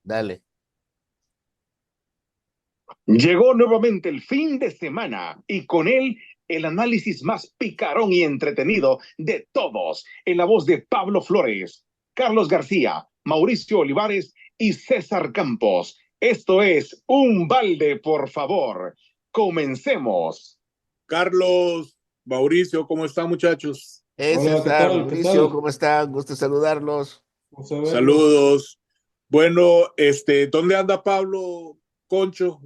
Dale. Llegó nuevamente el fin de semana y con él el análisis más picarón y entretenido de todos, en la voz de Pablo Flores, Carlos García, Mauricio Olivares y César Campos. Esto es Un Balde, por favor. Comencemos. Carlos, Mauricio, ¿cómo están, muchachos? Hola, ¿qué César, tal? ¿Qué Mauricio, tal? ¿cómo están? Gusto saludarlos. Gusto verlos. Saludos. Bueno, ¿dónde anda Pablo Concho?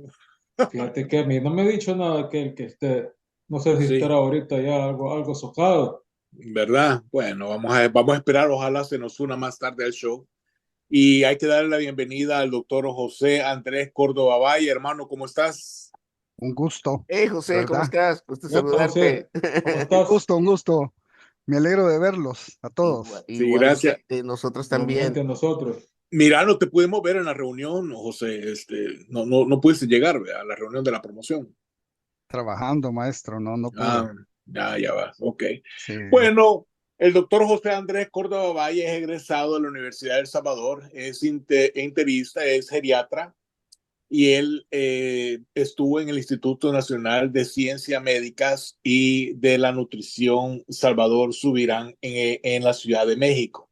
Fíjate que a mí no me ha dicho nada que el que esté, no sé si estará Sí, ahorita ya algo socado. ¿verdad? Bueno, vamos a esperar, ojalá se nos una más tarde al show. Y hay que darle la bienvenida al doctor José Andrés Córdoba Valle. Hermano, ¿cómo estás? Un gusto, Hey, José, ¿cómo ¿verdad? estás? Gusto Hola, José, saludarte. ¿cómo Un estás? gusto, un gusto. Me alegro de verlos a Igual, todos. Sí, gracias. igualmente, nosotros Igualmente también. a nosotros. Mira, no te pudimos ver en la reunión, José. No pudiste llegar, ¿verdad? A la reunión de la promoción. Trabajando, maestro, no pude. Ah, ya va, ok. Sí. Bueno, el doctor José Andrés Córdoba Valle es egresado de la Universidad de El Salvador, es interista, es geriatra y él estuvo en el Instituto Nacional de Ciencias Médicas y de la Nutrición Salvador Subirán en la Ciudad de México.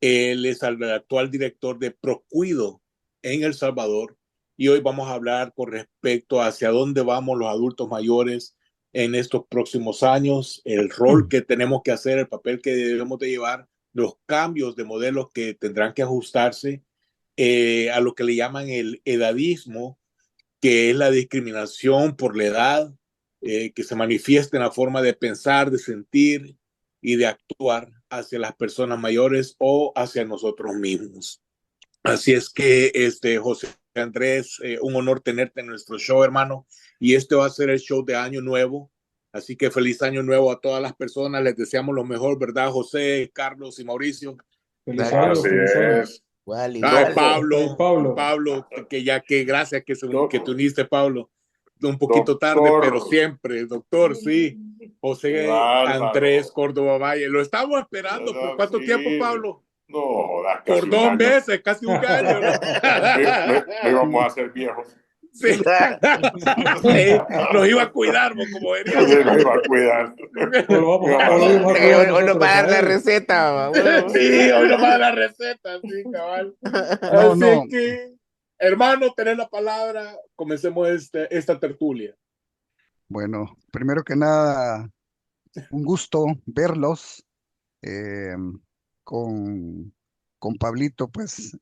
Él es el actual director de Procuido en El Salvador y hoy vamos a hablar con respecto a hacia dónde vamos los adultos mayores en estos próximos años, el rol que tenemos que hacer, el papel que debemos de llevar, los cambios de modelos que tendrán que ajustarse a lo que le llaman el edadismo, que es la discriminación por la edad, que se manifiesta en la forma de pensar, de sentir y de actuar hacia las personas mayores o hacia nosotros mismos. Así es que, José Andrés, un honor tenerte en nuestro show, hermano. Y este va a ser el show de Año Nuevo. Así que feliz Año Nuevo a todas las personas. Les deseamos lo mejor, ¿verdad, José, Carlos y Mauricio? Feliz Dale, año, Así feliz año. es. igual, Ay, igual. Hey, Pablo, Pablo, Pablo, que ya que gracias que te Doc- uniste, Pablo. Un poquito tarde, pero doctor, siempre, doctor, sí. qué José Andrés bárbaro. Córdoba Valle. Lo estamos esperando. ¿Por cuánto tiempo, Sí, Pablo? no jodas, Por casi un 2 año. meses, casi un año, ¿no? No íbamos a ser viejos. Sí. Sí. Nos iba a cuidar, como Sí, veríamos. nos iba a cuidar. o lo Íbamos vamos a cuidar Hoy nos va nosotros a dar a la él. receta, vamos. Sí, hoy nos va a dar la receta, sí, cabal. No, Así no. que, hermano, tenés la palabra. Comencemos esta tertulia. Bueno, primero que nada, un gusto verlos eh, con, con Pablito, pues,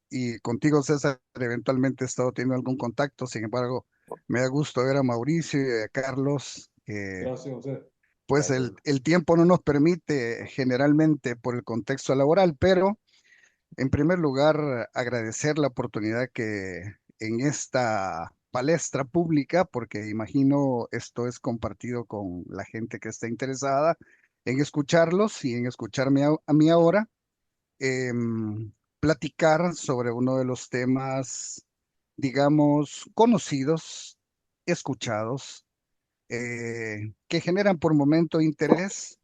y contigo, César. Eventualmente he estado teniendo algún contacto. Sin embargo, me da gusto ver a Mauricio y a Carlos. Gracias, José. Pues el tiempo no nos permite generalmente por el contexto laboral, pero en primer lugar agradecer la oportunidad que en esta palestra pública, porque imagino esto es compartido con la gente que está interesada en escucharlos y en escucharme a mí ahora, platicar sobre uno de los temas, digamos, conocidos, escuchados, que generan por momento interés,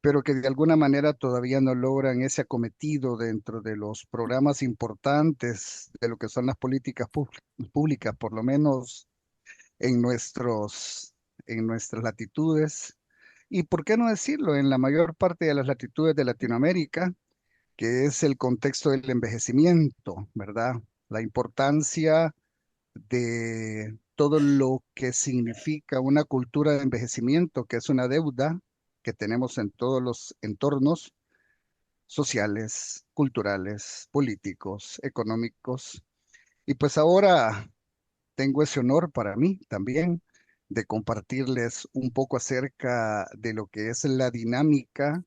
pero que de alguna manera todavía no logran ese acometido dentro de los programas importantes de lo que son las políticas públicas, por lo menos en en nuestras latitudes, y por qué no decirlo, en la mayor parte de las latitudes de Latinoamérica, que es el contexto del envejecimiento, ¿verdad? La importancia de todo lo que significa una cultura de envejecimiento, que es una deuda que tenemos en todos los entornos sociales, culturales, políticos, económicos. Y pues ahora tengo ese honor para mí también de compartirles un poco acerca de lo que es la dinámica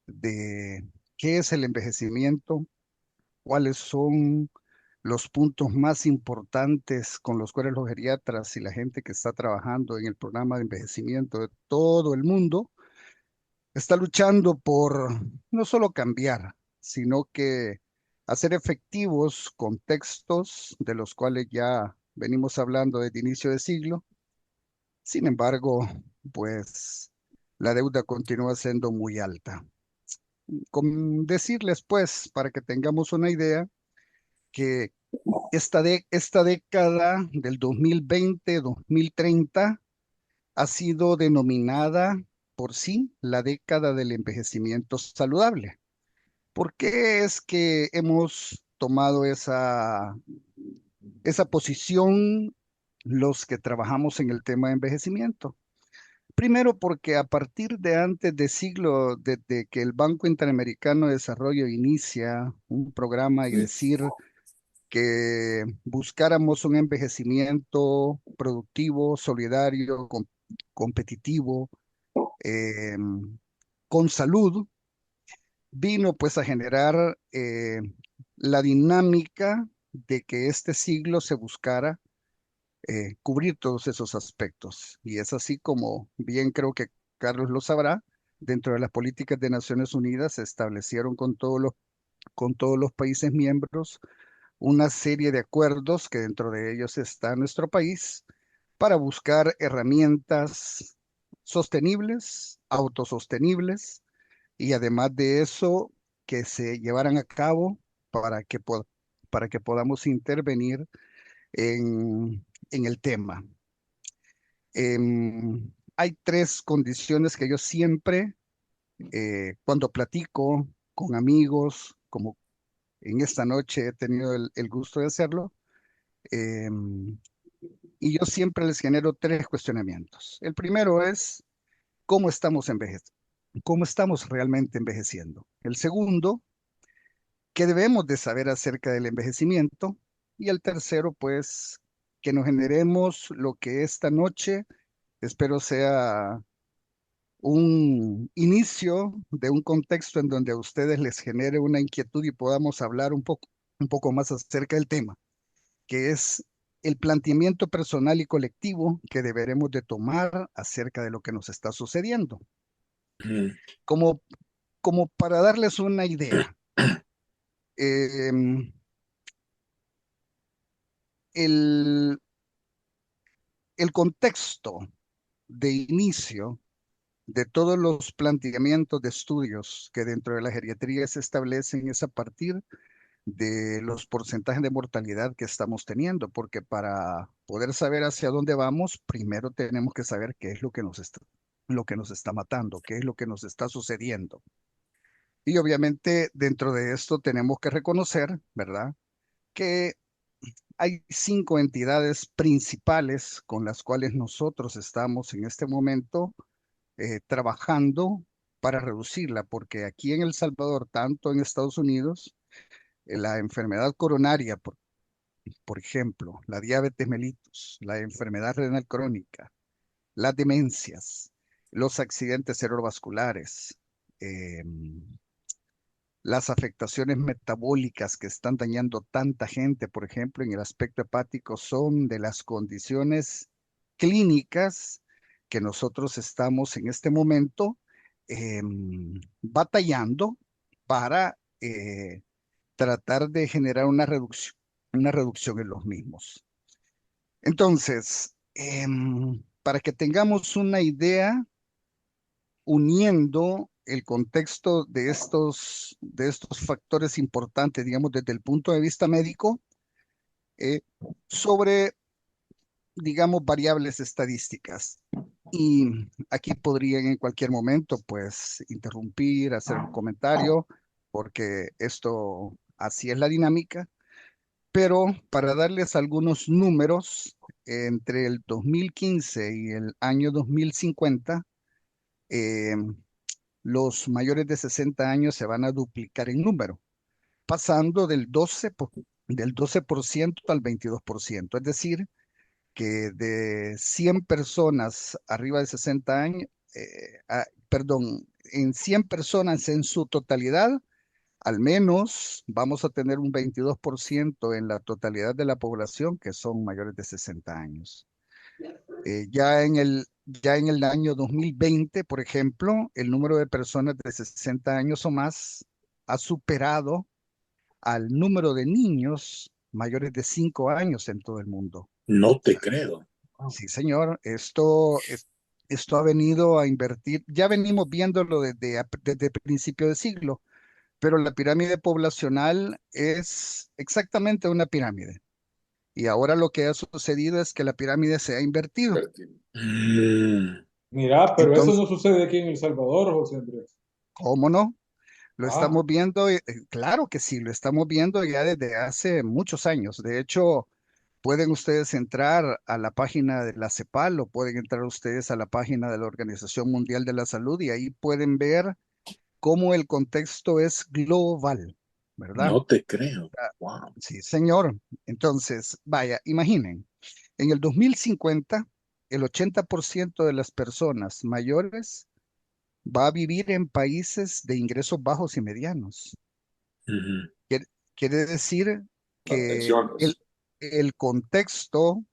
de qué es el envejecimiento, cuáles son los puntos más importantes con los cuales los geriatras y la gente que está trabajando en el programa de envejecimiento de todo el mundo está luchando por no solo cambiar, sino que hacer efectivos contextos de los cuales ya venimos hablando desde inicio de siglo. Sin embargo, pues la deuda continúa siendo muy alta. Con decirles, pues, para que tengamos una idea, que esta década del 2020-2030 ha sido denominada por sí la década del envejecimiento saludable. ¿Por qué es que hemos tomado esa posición los que trabajamos en el tema de envejecimiento? Primero, porque a partir de antes de siglo, desde que el Banco Interamericano de Desarrollo inicia un programa y decir que buscáramos un envejecimiento productivo, solidario, competitivo, eh, con salud, vino pues a generar la dinámica de que este siglo se buscara cubrir todos esos aspectos. Y es así como bien creo que Carlos lo sabrá, dentro de las políticas de Naciones Unidas se establecieron con todos los países miembros una serie de acuerdos, que dentro de ellos está nuestro país, para buscar herramientas sostenibles, autosostenibles, y además de eso, que se llevaran a cabo para para que podamos intervenir en el tema. Hay tres condiciones que yo siempre, cuando platico con amigos, como en esta noche he tenido el gusto de hacerlo, em, y yo siempre les genero tres cuestionamientos. El primero es, ¿cómo estamos envejeciendo? ¿Cómo estamos realmente envejeciendo? El segundo, ¿qué debemos de saber acerca del envejecimiento? Y el tercero, pues, que nos generemos lo que esta noche espero sea un inicio de un contexto en donde a ustedes les genere una inquietud y podamos hablar un poco más acerca del tema, que es el planteamiento personal y colectivo que deberemos de tomar acerca de lo que nos está sucediendo. Mm. Como, como para darles una idea, em, el, el contexto de inicio de todos los planteamientos de estudios que dentro de la geriatría se establecen es a partir de los porcentajes de mortalidad que estamos teniendo, porque para poder saber hacia dónde vamos, primero tenemos que saber qué es lo que nos está matando, qué es lo que nos está sucediendo. Y obviamente dentro de esto tenemos que reconocer, ¿verdad?, que hay cinco entidades principales con las cuales nosotros estamos en este momento trabajando para reducirla, porque aquí en El Salvador, tanto en Estados Unidos, la enfermedad coronaria, por ejemplo, la diabetes mellitus, la enfermedad renal crónica, las demencias, los accidentes cerebrovasculares, las afectaciones metabólicas que están dañando tanta gente, por ejemplo, en el aspecto hepático, son de las condiciones clínicas que nosotros estamos en este momento batallando para tratar de generar una reducción en los mismos. Entonces, para que tengamos una idea, uniendo el contexto de estos factores importantes, digamos, desde el punto de vista médico, eh, sobre, digamos, variables estadísticas. Y aquí podrían en cualquier momento, pues, interrumpir, hacer un comentario, porque esto, así es la dinámica. Pero para darles algunos números, entre el 2015 y el año 2050, eh, los mayores de 60 años se van a duplicar en número, pasando del 12% al 22%. Es decir, que de 100 personas arriba de 60 años, perdón, en 100 personas en su totalidad, al menos vamos a tener un 22% en la totalidad de la población que son mayores de 60 años. Ya en el año 2020, por ejemplo, el número de personas de 60 años o más ha superado al número de niños mayores de 5 años en todo el mundo. No te creo. Sí, señor, esto ha venido a invertir, ya venimos viéndolo desde principio de siglo, pero la pirámide poblacional es exactamente una pirámide. Y ahora lo que ha sucedido es que la pirámide se ha invertido. Mm, Mira, pero eso Entonces, no sucede aquí en El Salvador, José Andrés. ¿cómo no? Lo Ah, estamos viendo, claro que sí, lo estamos viendo ya desde hace muchos años. De hecho, pueden ustedes entrar a la página de la CEPAL o pueden entrar ustedes a la página de la Organización Mundial de la Salud y ahí pueden ver cómo el contexto es global, ¿verdad? no te creo. Ah, Wow. sí, señor. Entonces, vaya, imaginen, en el 2050, el 80% de las personas mayores va a vivir en países de ingresos bajos y medianos. Ujú. Quiere, quiere decir Las que pensiones. el contexto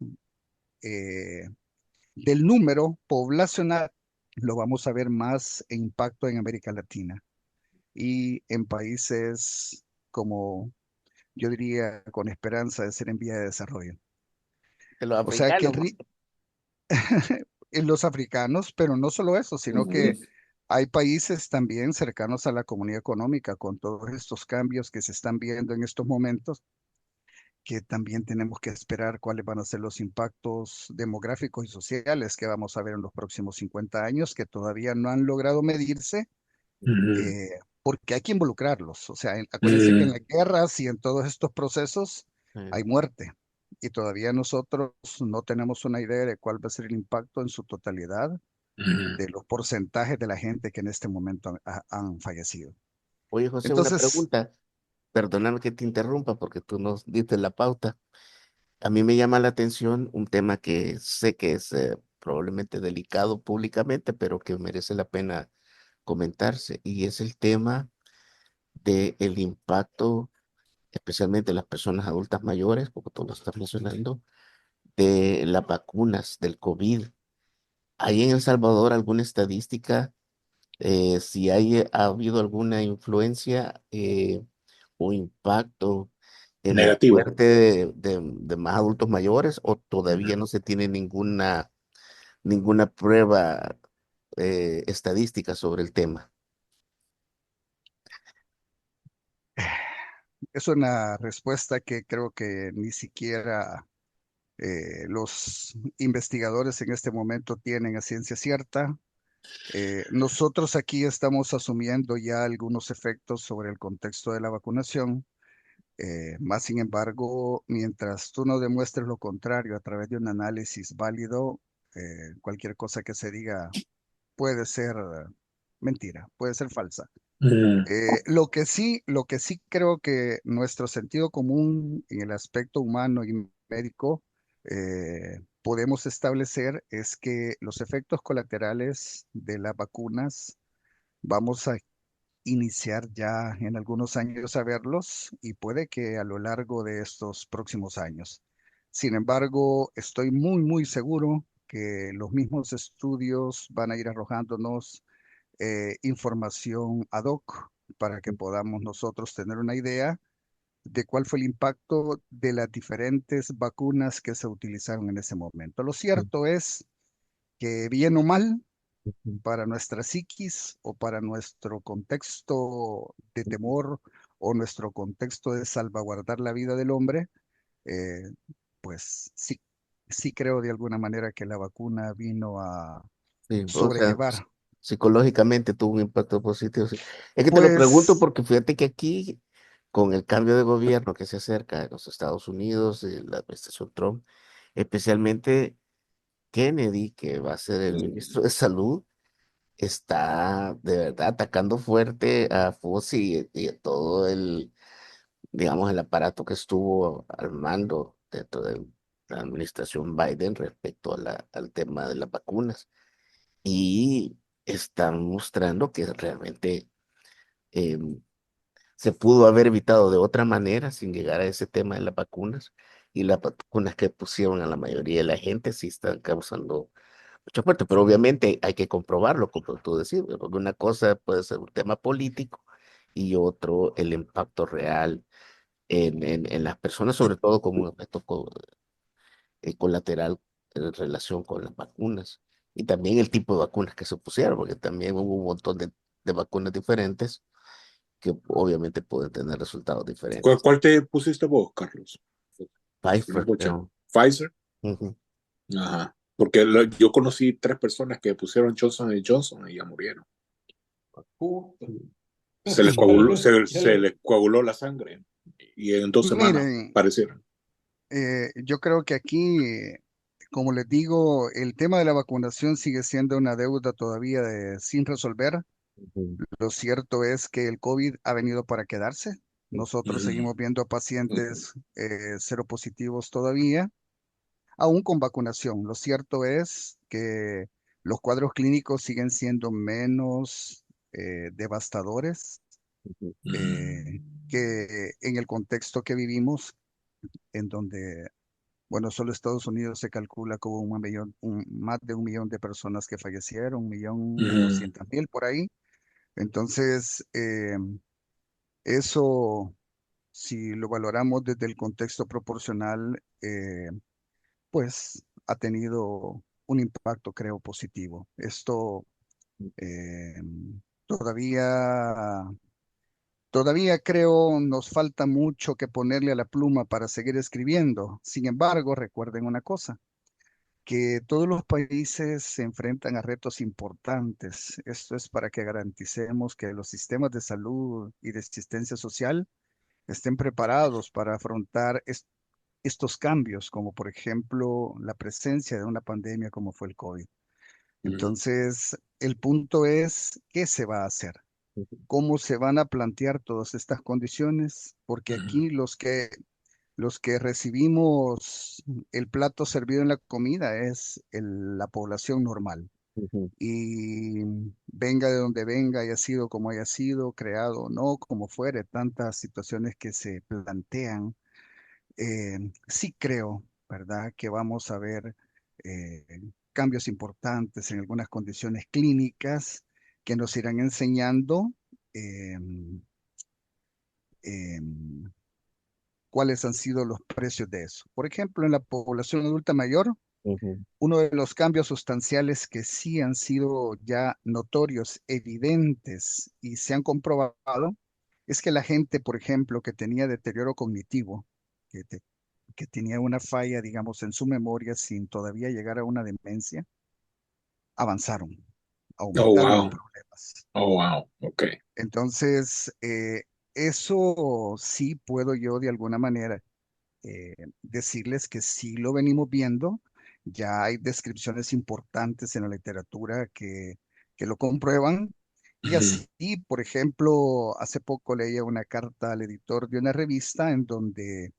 eh, del número poblacional lo vamos a ver más en impacto en América Latina y en países como yo diría con esperanza de ser en vía de desarrollo. De los O sea que africanos. en los africanos, pero no solo eso, sino Ujú. que hay países también cercanos a la comunidad económica con todos estos cambios que se están viendo en estos momentos, que también tenemos que esperar cuáles van a ser los impactos demográficos y sociales que vamos a ver en los próximos 50 años, que todavía no han logrado medirse, Ujú. eh, porque hay que involucrarlos. O sea, acuérdense que en Mm, las guerras y en todos estos procesos Eh, hay muerte. Y todavía nosotros no tenemos una idea de cuál va a ser el impacto en su totalidad ujú. de los porcentajes de la gente que en este momento han fallecido. Oye, José, una Entonces, pregunta. Perdóname que te interrumpa porque tú nos diste la pauta. A mí me llama la atención un tema que sé que es probablemente delicado públicamente, pero que merece la pena comentarse, y es el tema del impacto, especialmente en las personas adultas mayores, como tú lo estás mencionando, de las vacunas del COVID. ¿Hay en El Salvador alguna estadística si ha habido alguna influencia o impacto en la Negativo. muerte de más adultos mayores, o todavía Ujú. no se tiene ninguna prueba estadística sobre el tema? es una respuesta que creo que ni siquiera los investigadores en este momento tienen a ciencia cierta. Nosotros aquí estamos asumiendo ya algunos efectos sobre el contexto de la vacunación. Más sin embargo, mientras tú no demuestres lo contrario a través de un análisis válido, cualquier cosa que se diga puede ser mentira, puede ser falsa. Mm, Lo que sí creo que nuestro sentido común en el aspecto humano y médico podemos establecer es que los efectos colaterales de las vacunas vamos a iniciar ya en algunos años a verlos y puede que a lo largo de estos próximos años. Sin embargo, estoy muy, muy seguro que los mismos estudios van a ir arrojándonos información ad hoc para que podamos nosotros tener una idea de cuál fue el impacto de las diferentes vacunas que se utilizaron en ese momento. Lo cierto es que bien o mal, para nuestra psiquis o para nuestro contexto de temor o nuestro contexto de salvaguardar la vida del hombre, eh, pues sí, sí creo de alguna manera que la vacuna vino a Sí, o sea, sobrellevar. psicológicamente tuvo un impacto positivo. Sí. Es que te lo pregunto Pues porque fíjate que aquí, con el cambio de gobierno que se acerca en los Estados Unidos, la administración Trump, especialmente Kennedy, que va a ser el ministro de Salud, está de verdad atacando fuerte a Fauci y a todo digamos, el aparato que estuvo al mando dentro de la administración Biden respecto al tema de las vacunas. Y están mostrando que realmente em, se pudo haber evitado de otra manera sin llegar a ese tema de las vacunas. Y las vacunas que pusieron a la mayoría de la gente sí están causando mucha muerte, pero obviamente hay que comprobarlo, como tú decís, ¿verdad? Porque una cosa puede ser un tema político y otro el impacto real en las personas, sobre todo como un efecto colateral en relación con las vacunas. Y también el tipo de vacunas que se pusieron, porque también hubo un montón de vacunas diferentes que obviamente pueden tener resultados ¿Cuál, diferentes. cuál te pusiste vos, Carlos? No Pfizer, escucha. creo. Pfizer. Ujú. Ajá. Porque yo conocí 3 personas que pusieron Johnson Johnson y ya murieron. Puta. Se les Ya coaguló, le- ya se le- les coaguló la sangre y en 2 semanas Miren, parecieron. yo creo que aquí, como les digo, el tema de la vacunación sigue siendo una deuda todavía sin resolver. Ujú. Lo cierto es que el COVID ha venido para quedarse. Nosotros Ujú. seguimos viendo a pacientes seropositivos todavía, aún con vacunación. Lo cierto es que los cuadros clínicos siguen siendo menos devastadores eh, que en el contexto que vivimos, en donde, bueno, solo Estados Unidos se calcula como más de 1 millón de personas que fallecieron, 1.200.000 por ahí. Entonces, eso, si lo valoramos desde el contexto proporcional, pues ha tenido un impacto, creo, positivo. Esto eh, todavía, todavía creo nos falta mucho que ponerle a la pluma para seguir escribiendo. Sin embargo, recuerden una cosa, que todos los países se enfrentan a retos importantes. Esto es para que garanticemos que los sistemas de salud y de asistencia social estén preparados para afrontar estos cambios, como por ejemplo la presencia de una pandemia como fue el COVID. Entonces, el punto es, ¿qué se va a hacer? ¿Cómo se van a plantear todas estas condiciones? Porque aquí los que recibimos el plato servido en la comida es la población normal. Ujú. Y venga de donde venga, haya sido como haya sido, creado o no, como fuere, tantas situaciones que se plantean, sí creo, ¿verdad?, que vamos a ver eh, cambios importantes en algunas condiciones clínicas que nos irán enseñando em, em, cuáles han sido los precios de eso. Por ejemplo, en la población adulta mayor, Ujú. uno de los cambios sustanciales que sí han sido ya notorios, evidentes y se han comprobado es que la gente, por ejemplo, que tenía deterioro cognitivo, que, te- que tenía una falla, digamos, en su memoria sin todavía llegar a una demencia, avanzaron, Oh, aumentaron los wow. problemas. Oh, wow. Ok. Entonces, eso sí puedo yo de alguna manera decirles que sí lo venimos viendo. Ya hay descripciones importantes en la literatura que lo comprueban. Y Ujú. así, por ejemplo, hace poco leía una carta al editor de una revista en donde,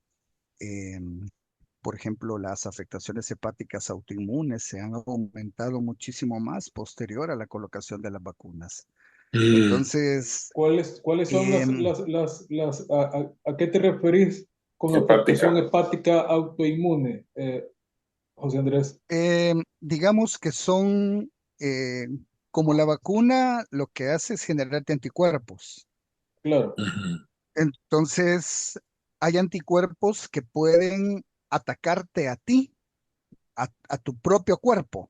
por ejemplo, las afectaciones hepáticas autoinmunes se han aumentado muchísimo más posterior a la colocación de las vacunas. Mm. Entonces, ¿Cuáles son em, a qué te referís con afectación Hepática. hepática autoinmune, José Andrés? digamos que son, eh, como la vacuna, lo que hace es generarte anticuerpos. Claro, Ujú. Entonces, hay anticuerpos que pueden atacarte a ti, a tu propio cuerpo,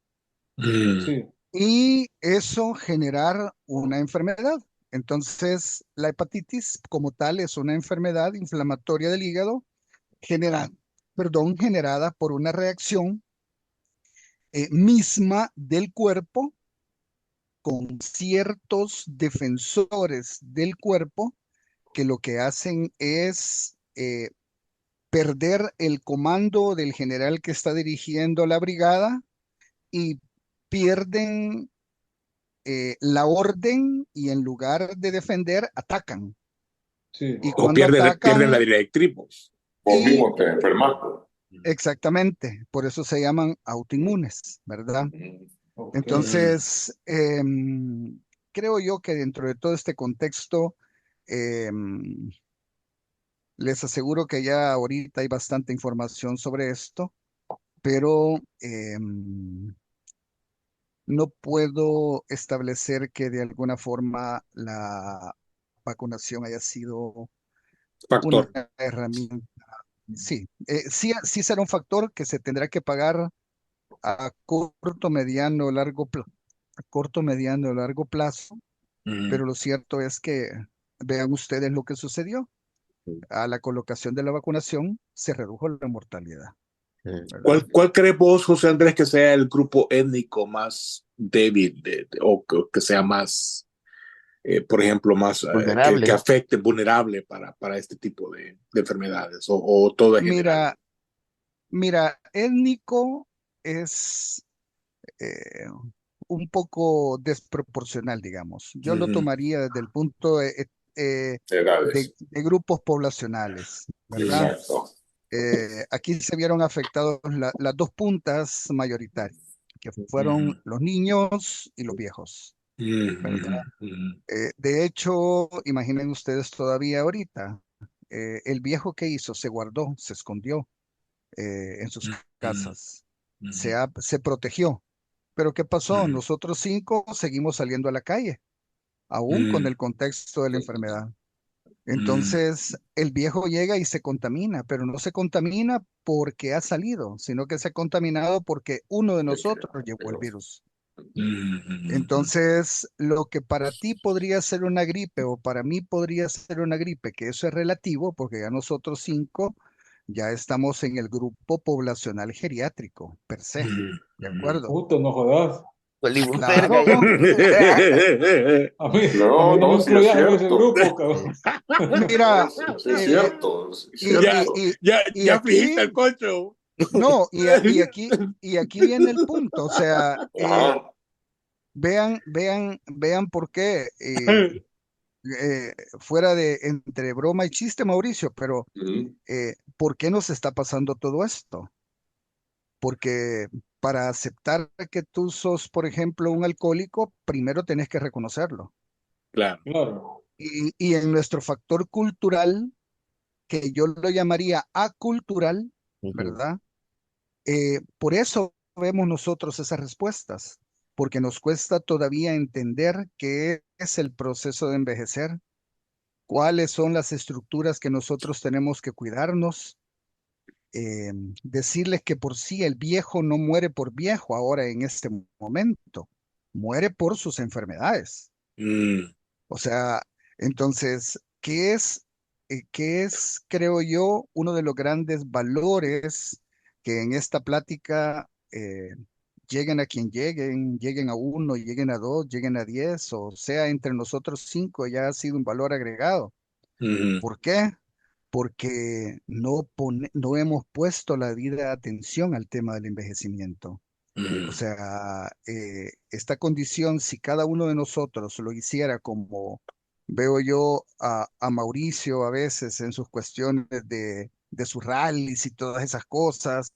Mm. sí. y eso generar una enfermedad. Entonces, la hepatitis como tal es una enfermedad inflamatoria del hígado generada por una reacción misma del cuerpo con ciertos defensores del cuerpo que lo que hacen es perder el comando del general que está dirigiendo la brigada y pierden la orden y en lugar de defender, atacan. Sí, Y O cuando pierden la atacan, directriz, pues. Vos y mismo te enfermaste. exactamente, por eso se llaman autoinmunes, ¿verdad? Ujú. ok. Entonces, creo yo que dentro de todo este contexto, em, les aseguro que ya ahorita hay bastante información sobre esto, pero no puedo establecer que de alguna forma la vacunación haya sido una Factor. herramienta. Sí, sí será un factor que se tendrá que pagar a corto, mediano, largo plazo, a corto, mediano, largo plazo, Ujú. pero lo cierto es que vean ustedes lo que sucedió. A la colocación de la vacunación se redujo la mortalidad, ¿verdad? ¿Cuál crees vos, José Andrés, que sea el grupo étnico más débil o que sea más, por ejemplo, más que Vulnerable. afecte, vulnerable para este tipo de enfermedades o todo en general? Mira, mira, étnico es eh, un poco desproporcional, digamos. Yo lo Ujú. tomaría desde el punto Edades. de grupos poblacionales, ¿verdad? Exacto. Aquí se vieron afectados las dos puntas mayoritarias, que fueron Ujú. los niños y los viejos, ¿verdad? Ujú. Ujú. De hecho, imaginen ustedes todavía ahorita, el viejo que hizo se guardó, se escondió en sus Ujú. casas, Ujú. se protegió. Pero ¿qué pasó? Ujú. Nosotros cinco seguimos saliendo a la calle, aún con Ujú. el contexto de la enfermedad. Ujú. Entonces, el viejo llega y se contamina, pero no se contamina porque ha salido, sino que se ha contaminado porque uno de nosotros llevó el virus. Ujú. Entonces, lo que para ti podría ser una gripe o para mí podría ser una gripe, que eso es relativo, porque ya nosotros cinco ya estamos en el grupo poblacional geriátrico, per se. Ujú. ¿De Ujú. acuerdo? Puta, no jodas. Verga Claro. ya. A mí No, no me no, sí es incluyas en ese cierto. grupo, cabrón. No, Mira, sí, sí es eh, cierto, sí es y, Ya, cierto. y ya fijiste el aquí, cocho. no, y aquí viene el punto, o sea, Ajá. vean por qué, fuera de entre broma y chiste, Mauricio, pero Ujú. ¿por qué nos está pasando todo esto? Porque para aceptar que tú sos, por ejemplo, un alcohólico, primero tenés que reconocerlo. Claro. Claro. Y en nuestro factor cultural, que yo lo llamaría acultural, Ujú. ¿verdad? Por eso vemos nosotros esas respuestas, porque nos cuesta todavía entender qué es el proceso de envejecer, cuáles son las estructuras que nosotros tenemos que cuidarnos, eh, decirles que por sí el viejo no muere por viejo ahora en este momento, muere por sus enfermedades. Mm. O sea, entonces, qué es, creo yo, uno de los grandes valores que en esta plática lleguen a quien lleguen, lleguen a uno, lleguen a dos, lleguen a 10, o sea, entre nosotros cinco ya ha sido un valor agregado? Ujú. ¿Por qué? Porque no hemos puesto la debida atención al tema del envejecimiento. O Ujú. sea, esta condición, si cada uno de nosotros lo hiciera como veo yo a Mauricio a veces en sus cuestiones de sus rallies y todas esas cosas,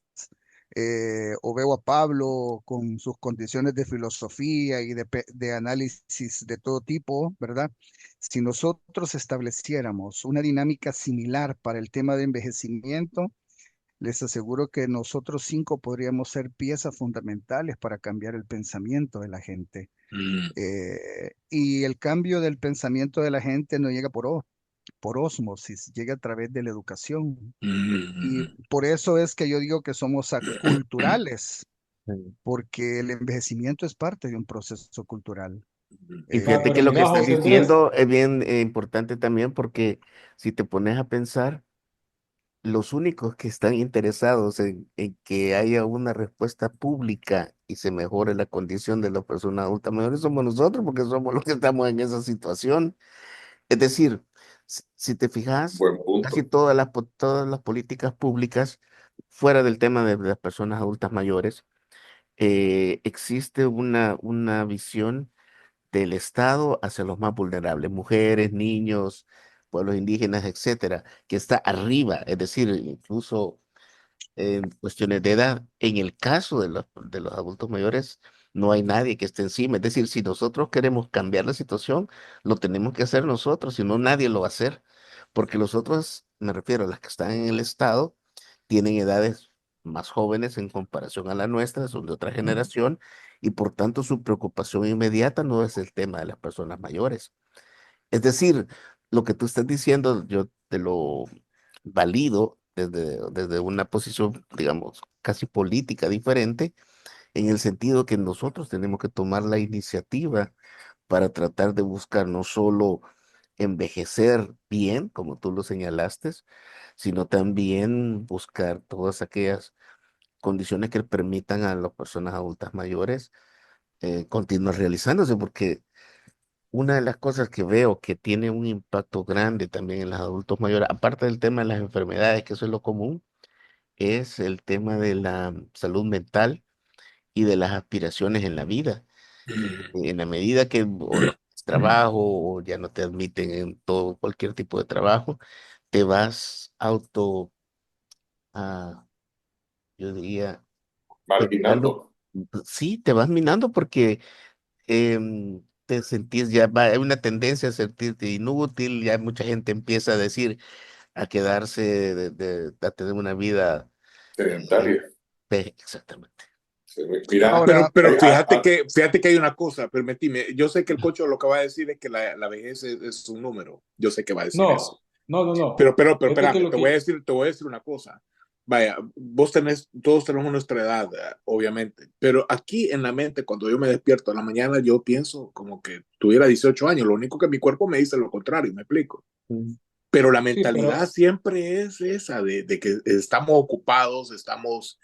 o veo a Pablo con sus condiciones de filosofía y de análisis de todo tipo, ¿verdad? Si nosotros estableciéramos una dinámica similar para el tema de envejecimiento, les aseguro que nosotros cinco podríamos ser piezas fundamentales para cambiar el pensamiento de la gente. Ujú. Y el cambio del pensamiento de la gente no llega por ósmosis, llega a través de la educación. Y Ujú. por eso es que yo digo que somos Ujú. aculturales, Sí. porque el envejecimiento es parte de un proceso cultural. Y Va, fíjate Eh, que pero lo que mira, estás José Andrés. diciendo es bien importante también porque si te pones a pensar, los únicos que están interesados en que haya una respuesta pública y se mejore la condición de las personas adultas mayores somos nosotros porque somos los que estamos en esa situación. Es decir, si te fijas, Buen casi punto. todas las políticas públicas fuera del tema de las personas adultas mayores, existe una visión del Estado hacia los más vulnerables, mujeres, niños, pueblos indígenas, etcétera, que está arriba, es decir, incluso en cuestiones de edad. En el caso de los adultos mayores, no hay nadie que esté encima. Es decir, si nosotros queremos cambiar la situación, lo tenemos que hacer nosotros, si no, nadie lo va a hacer. Porque los otros, me refiero a las que están en el Estado, tienen edades más jóvenes en comparación a la nuestra, son de otra generación, y por tanto su preocupación inmediata no es el tema de las personas mayores. Es decir, lo que tú estás diciendo, yo te lo valido desde una posición, digamos, casi política diferente, en el sentido que nosotros tenemos que tomar la iniciativa para tratar de buscar no solo envejecer bien, como tú lo señalaste, sino también buscar todas aquellas condiciones que permitan a las personas adultas mayores continuar realizándose, porque una de las cosas que veo que tiene un impacto grande también en los adultos mayores, aparte del tema de las enfermedades, que eso es lo común, es el tema de la salud mental y de las aspiraciones en la vida. En la medida que o no tienes trabajo o ya no te admiten en todo cualquier tipo de trabajo, te vas ah, yo diría, marginando. sí, te vas minando porque te sentís ya, hay una tendencia a sentirte inútil, ya mucha gente empieza a decir, a quedarse, a tener una vida, eh, Sedentaria. exactamente. Mira, Ahora, Pero hay- fíjate que hay una cosa, permíteme, yo sé que el cocho lo que va a decir es que la vejez es un número, yo sé que va a decir eso. No, no, no, no. Pero Fíjate que espérame, lo que... te voy a decir una cosa. Vaya, todos tenemos nuestra edad, obviamente, pero aquí en la mente, cuando yo me despierto en la mañana, yo pienso como que tuviera 18 años, lo único que mi cuerpo me dice lo contrario, me explico. Mm. Pero la Sí, mentalidad pero siempre es esa, de que estamos ocupados, estamos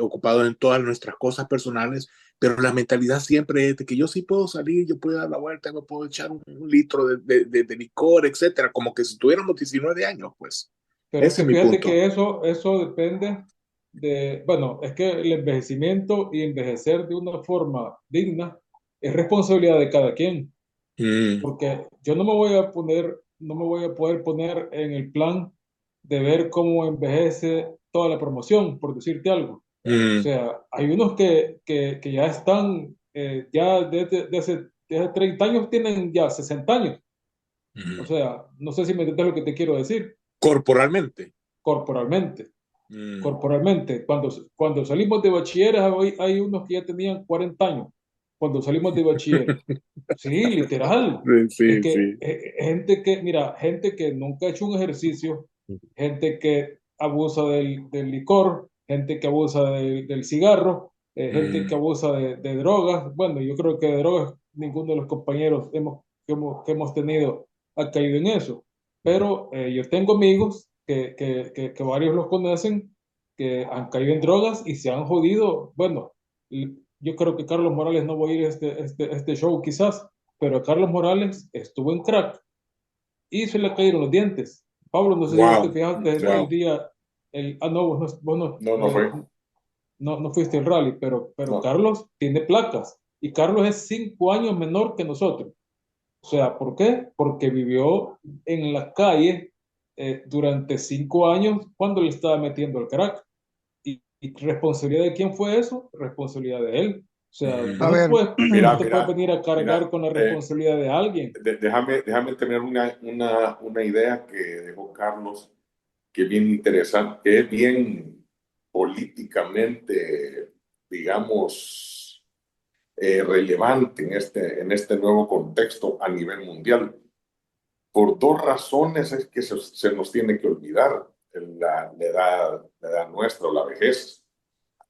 ocupados en todas nuestras cosas personales, pero la mentalidad siempre es de que yo sí puedo salir, yo puedo dar la vuelta, me puedo echar un litro de licor, etcétera, como que si tuviéramos 19 años, pues. Pero es Ese que es mi fíjate punto. que eso depende de, bueno, es que el envejecimiento y envejecer de una forma digna es responsabilidad de cada quien, Mm, porque yo no me voy a poner, no me voy a poder poner en el plan de ver cómo envejece toda la promoción, por decirte algo. O mm, sea, hay unos que ya están, ya desde 30 años tienen ya 60 años. O mm. sea, no sé si me entiendes lo que te quiero decir, Corporalmente. corporalmente. Mm, Corporalmente. Cuando salimos de bachilleres, hay unos que ya tenían 40 años. Cuando salimos de bachiller. Sí, literal. Es sí, que sí. gente que, mira, gente que nunca ha hecho un ejercicio, gente que abusa del licor, gente que abusa del cigarro, gente que Mm, abusa de drogas. Bueno, yo creo que de drogas ninguno de los compañeros que hemos tenido ha caído en eso. Pero yo tengo amigos que varios los conocen, que han caído en drogas y se han jodido. Bueno, yo creo que Carlos Morales no va a ir a este show quizás, pero Carlos Morales estuvo en crack y se le cayeron los dientes. Pablo, no sé si vos te wow, fijaste el wow. día, no, vos no, no fue. no fuiste al rally, pero No. Carlos tiene placas y Carlos es 5 años menor que nosotros. O sea, ¿por qué? Porque vivió en la calle durante 5 años cuando le estaba metiendo el crack. ¿Y responsabilidad de quién fue eso? Responsabilidad de él. O sea, a Mm. ver, vos no Mira, te puedes venir a cargar mira, con la responsabilidad de alguien. déjame tener una idea que dejó Carlos, que es bien interesante, que es bien políticamente, digamos, relevante en este nuevo contexto a nivel mundial. Por dos razones es que se nos tiene que olvidar la edad nuestra o la vejez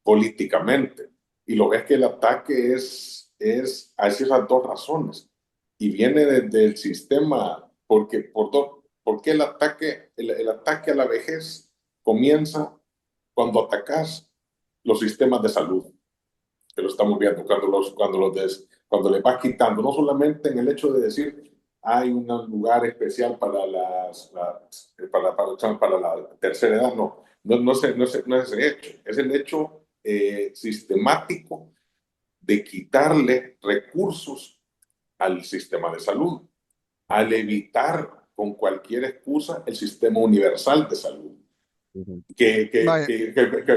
políticamente. Y lo ves que el ataque es a esas dos razones. Y viene desde el sistema, porque el ataque a la vejez comienza cuando atacas los sistemas de salud, que lo estamos viendo, cuando les vas quitando, no solamente en el hecho de decir, hay un lugar especial para la tercera edad, no es ese hecho, es el hecho sistemático de quitarle recursos al sistema de salud, al evitar con cualquier excusa el sistema universal de salud Ujú. vaya, que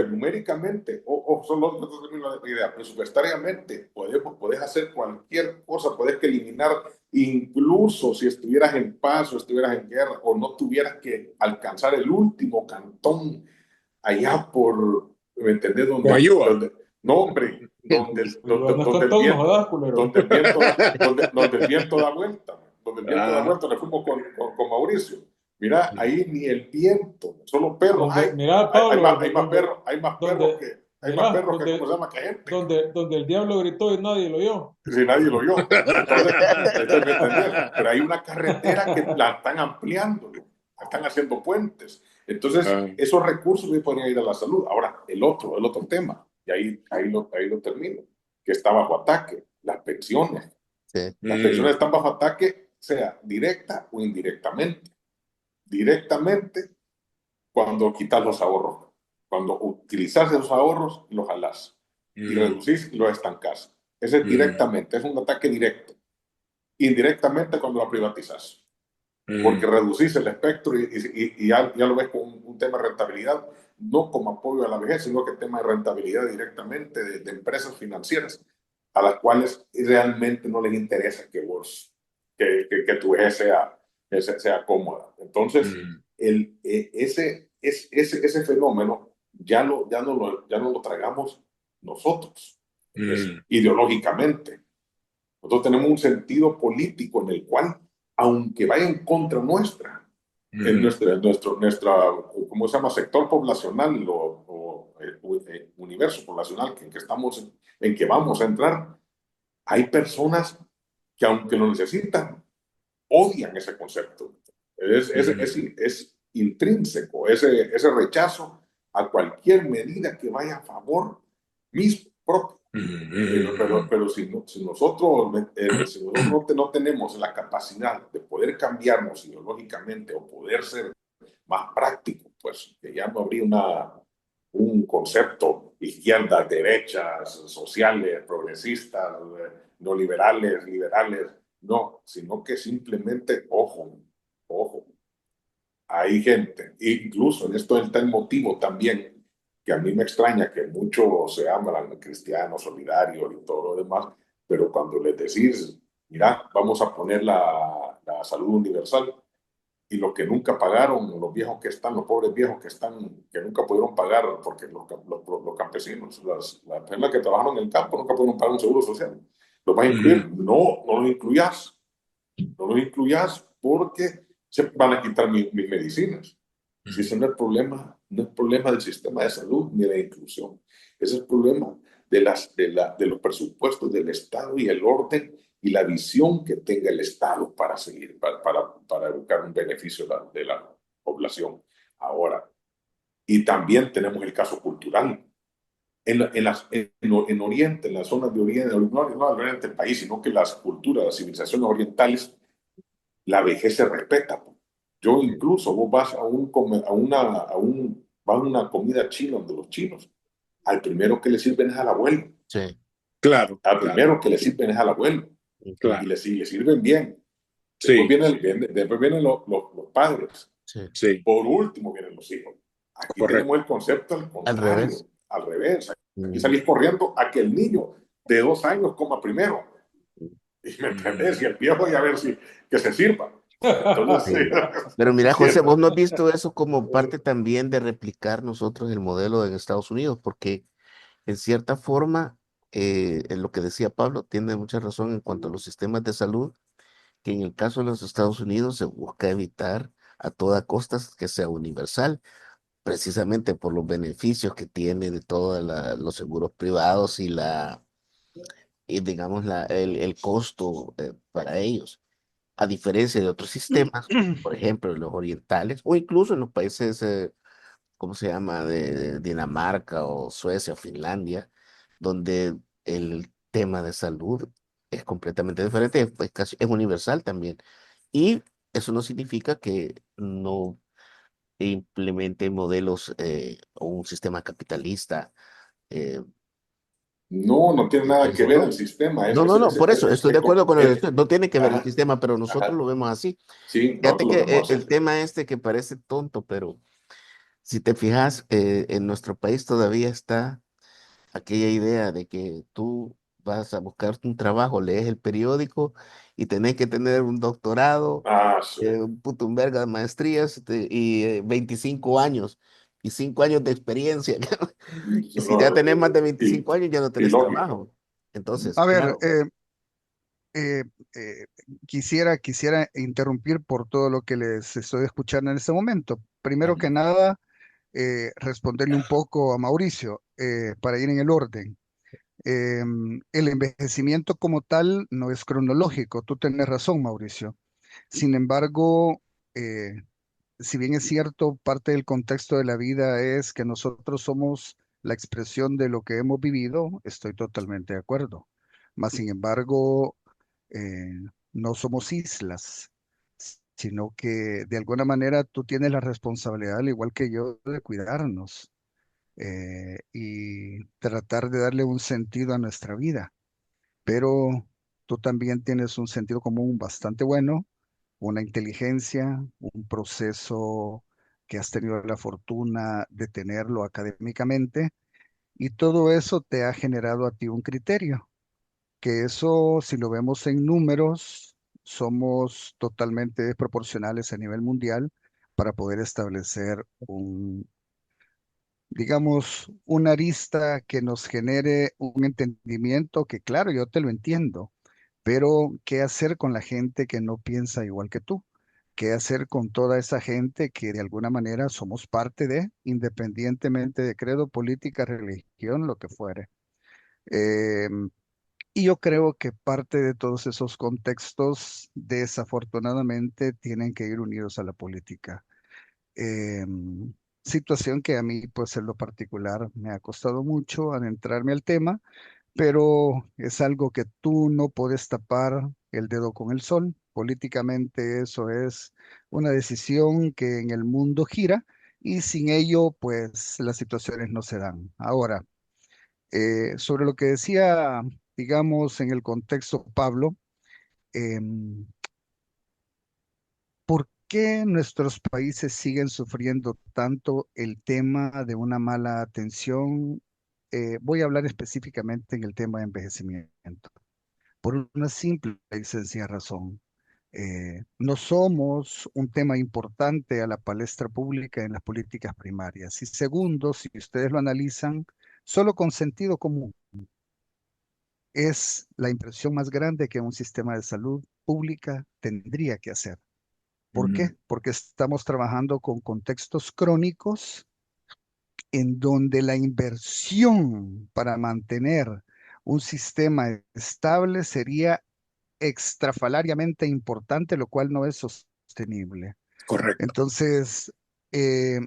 numéricamente, o solo no termino la idea, presupuestariamente, puedes hacer cualquier cosa, puedes eliminar, incluso si estuvieras en paz o estuvieras en guerra, o no tuvieras que alcanzar el último cantón allá por, ¿me entendés? Guayúa. No, hombre, Pues yo no es cantón, no jodas, culero. donde el viento da vuelta, donde el viento da Ah, vuelta, le fuimos con Mauricio. Mira, ahí ni el viento, solo perros. Mira, Pablo, Hay más perros donde, que. Hay más Mira, perros que, ¿cómo se llama? Que gente. donde el diablo gritó y nadie lo oyó. Si nadie lo oyó. Entonces, ¿me entendés? Pero hay una carretera que la están ampliando, la están haciendo puentes. Entonces, esos recursos se podrían ir a la salud. Ahora, el otro tema, y ahí lo termino, que está bajo ataque, las pensiones. Sí. Las pensiones están bajo ataque, sea directa o indirectamente. Directamente, cuando quitas los ahorros, cuando utilizas esos ahorros, los jalás y reducís y los estancás. Ese es directamente, es un ataque directo. Indirectamente, cuando la privatizas, porque reducís el espectro y ya lo ves con un tema de rentabilidad, no como apoyo a la vejez, sino que tema de rentabilidad directamente de empresas financieras a las cuales realmente no les interesa que tu vejez sea cómoda. Entonces, ese fenómeno ya no lo tragamos nosotros, ideológicamente. Nosotros tenemos un sentido político en el cual, aunque vaya en contra nuestra, en ¿cómo se llama? Sector poblacional o universo poblacional en que vamos a entrar, hay personas que aunque lo necesitan, odian ese concepto. Es intrínseco ese rechazo a cualquier medida que vaya a favor mismo propio. Pero si nosotros no tenemos la capacidad de poder cambiarnos ideológicamente o poder ser más prácticos, pues que ya no habría un concepto izquierdas, derechas, sociales, progresistas, neoliberales, liberales, no, sino que simplemente, ojo, hay gente, incluso en esto está el motivo también, que a mí me extraña que muchos se hablan cristianos, solidarios y todo lo demás, pero cuando les decís, mira, vamos a poner la salud universal, y los que nunca pagaron, los viejos que están, los pobres viejos que están, que nunca pudieron pagar, porque los campesinos, las personas que trabajaron en el campo nunca pudieron pagar un seguro social. ¿Los vas a incluir? No los incluyas. No los incluyas porque se van a quitar mis medicinas. Si ese no es el problema, no es problema del sistema de salud ni de la inclusión. Ese es el problema de los presupuestos del Estado y el orden y la visión que tenga el Estado para seguir, para educar un beneficio de la población. Ahora, y también tenemos el caso cultural. En Oriente, en las zonas de Oriente, no en Oriente del país, sino que las culturas, las civilizaciones orientales, la vejez se respeta. Yo incluso, vos vas vas a una comida china de los chinos, al primero que le sirven es al abuelo. Sí. Claro. Al primero que le sirven es al abuelo. Claro. Y le sirven bien. Sí. Después vienen los padres. Sí. Por último vienen los hijos. Aquí tenemos el concepto al contrario, al revés. Aquí salís corriendo a que el niño de 2 años coma primero. Y me entendés, y el viejo ya a ver que se sirva. Entonces, sí. Pero mira, José, vos no has visto eso como parte también de replicar nosotros el modelo en Estados Unidos, porque en cierta forma, en lo que decía Pablo, tiene mucha razón en cuanto a los sistemas de salud, que en el caso de los Estados Unidos se busca evitar a toda costa que sea universal, precisamente por los beneficios que tiene de todos los seguros privados y digamos, el costo para ellos. A diferencia de otros sistemas, por ejemplo, los orientales, o incluso en los países, ¿cómo se llama?, de Dinamarca o Suecia o Finlandia, donde el tema de salud es completamente diferente, es universal también. Y eso no significa que no implemente modelos o un sistema capitalista. eh, no tiene nada que Pienso ver yo. el sistema. No, por eso estoy de acuerdo con el, no tiene que ver el Ajá, sistema, pero nosotros ajá. lo vemos así. Sí, Fíjate nosotros lo que vemos el así. tema este que parece tonto, pero si te fijas, en nuestro país todavía está aquella idea de que tú vas a buscar un trabajo, lees el periódico y tenés que tener un doctorado, Sí. un puto un verga de maestrías y 25 años y 5 años de experiencia. Y si ya tenés más de 25 años, ya no tenés Ilógico. trabajo. Entonces, A ver, claro. eh, eh, quisiera interrumpir por todo lo que les estoy escuchando en este momento. Primero Ajá. que nada, responderle un poco a Mauricio para ir en el orden. El envejecimiento como tal no es cronológico, tú tienes razón, Mauricio. Sin embargo, eh, si bien es cierto, parte del contexto de la vida es que nosotros somos la expresión de lo que hemos vivido, estoy totalmente de acuerdo. Mas, sin embargo, eh, no somos islas, sino que de alguna manera tú tienes la responsabilidad, al igual que yo, de cuidarnos y tratar de darle un sentido a nuestra vida. Pero tú también tienes un sentido común bastante bueno, una inteligencia, un proceso que has tenido la fortuna de tenerlo académicamente, y todo eso te ha generado a ti un criterio, que eso, si lo vemos en números, somos totalmente desproporcionales a nivel mundial para poder establecer un, digamos, una arista que nos genere un entendimiento que, claro, yo te lo entiendo, pero ¿qué hacer con la gente que no piensa igual que tú? ¿Qué hacer con toda esa gente que de alguna manera somos parte de, independientemente de credo, política, religión, lo que fuere? Eh, y yo creo que parte de todos esos contextos, desafortunadamente, tienen que ir unidos a la política. Situación que a mí, pues en lo particular, me ha costado mucho adentrarme al tema, pero es algo que tú no puedes tapar el dedo con el sol. Políticamente eso es una decisión que en el mundo gira y sin ello, pues las situaciones no se dan. Ahora, sobre lo que decía, digamos, en el contexto Pablo, em, ¿por qué nuestros países siguen sufriendo tanto el tema de una mala atención? Voy a hablar específicamente en el tema de envejecimiento, por una simple y sencilla razón. No somos un tema importante a la palestra pública en las políticas primarias. Y segundo, si ustedes lo analizan, solo con sentido común, es la impresión más grande que un sistema de salud pública tendría que hacer. ¿Por qué? Porque estamos trabajando con contextos crónicos en donde la inversión para mantener un sistema estable sería extrafalariamente importante, lo cual no es sostenible. Correcto. Entonces, eh,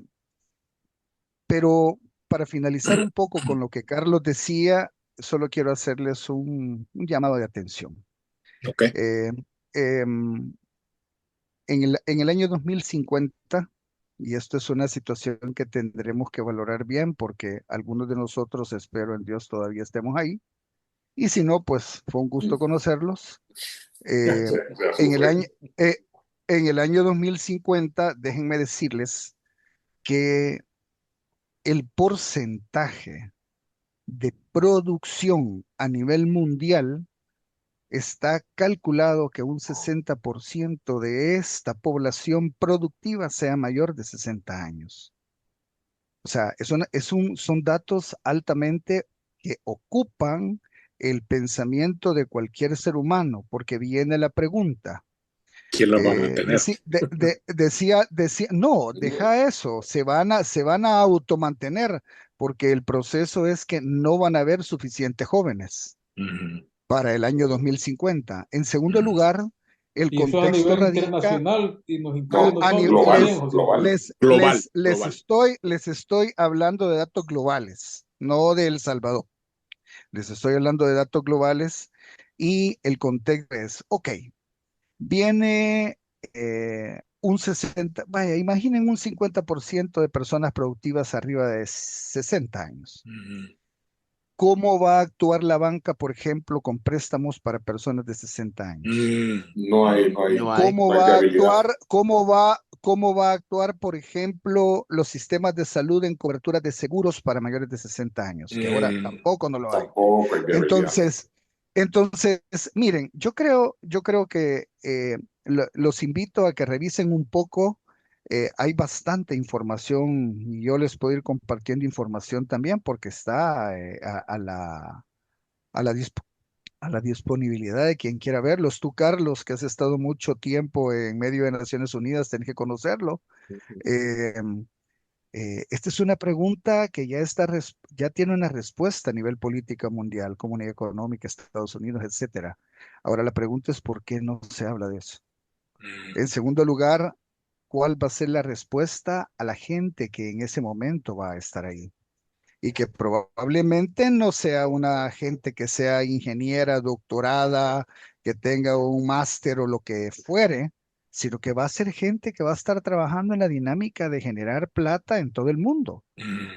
pero para finalizar un poco con lo que Carlos decía, solo quiero hacerles un llamado de atención. Ok. Eh, em, en el año 2050, y esto es una situación que tendremos que valorar bien porque algunos de nosotros, espero en Dios, todavía estemos ahí, y si no, pues fue un gusto conocerlos. Eh, Ya en el año, sufre. eh, en el año 2050, déjenme decirles que el porcentaje de producción a nivel mundial está calculado que un 60% de esta población productiva sea mayor de 60 años. O sea, son datos altamente que ocupan el pensamiento de cualquier ser humano, porque viene la pregunta. ¿Quién los va a mantener? No, deja eso, se van a automantener, porque el proceso es que no van a haber suficientes jóvenes Ujú, para el año 2050. En segundo ujú. lugar, el Y eso es a contexto nivel radica internacional y nos incluye a no, No, nosotros global, también, José Antonio. global. les estoy hablando de datos globales, no de El Salvador. Les estoy hablando de datos globales y el contexto es, ok, viene un 60, vaya, imaginen un 50% de personas productivas arriba de 60 años. Ujú. ¿Cómo va a actuar la banca, por ejemplo, con préstamos para personas de 60 años? No hay, no hay, No hay. ¿Cómo no hay va a viabilidad. actuar, cómo va a actuar, por ejemplo, los sistemas de salud en cobertura de seguros para mayores de 60 años? Que ahora Mm, tampoco no lo hay. Tampoco hay viabilidad. Entonces, entonces, miren, yo creo que los invito a que revisen un poco. Hay bastante información y yo les puedo ir compartiendo información también porque está a la, disp- a la disponibilidad de quien quiera verlos. Tú, Carlos, que has estado mucho tiempo en medio de Naciones Unidas, tenés que conocerlo. Eh, Esta es una pregunta que ya tiene una respuesta a nivel política mundial, comunidad económica, Estados Unidos, etcétera. Ahora la pregunta es ¿por qué no se habla de eso? En segundo lugar, ¿cuál va a ser la respuesta a la gente que en ese momento va a estar ahí? Y que probablemente no sea una gente que sea ingeniera, doctorada, que tenga un máster o lo que fuere, sino que va a ser gente que va a estar trabajando en la dinámica de generar plata en todo el mundo.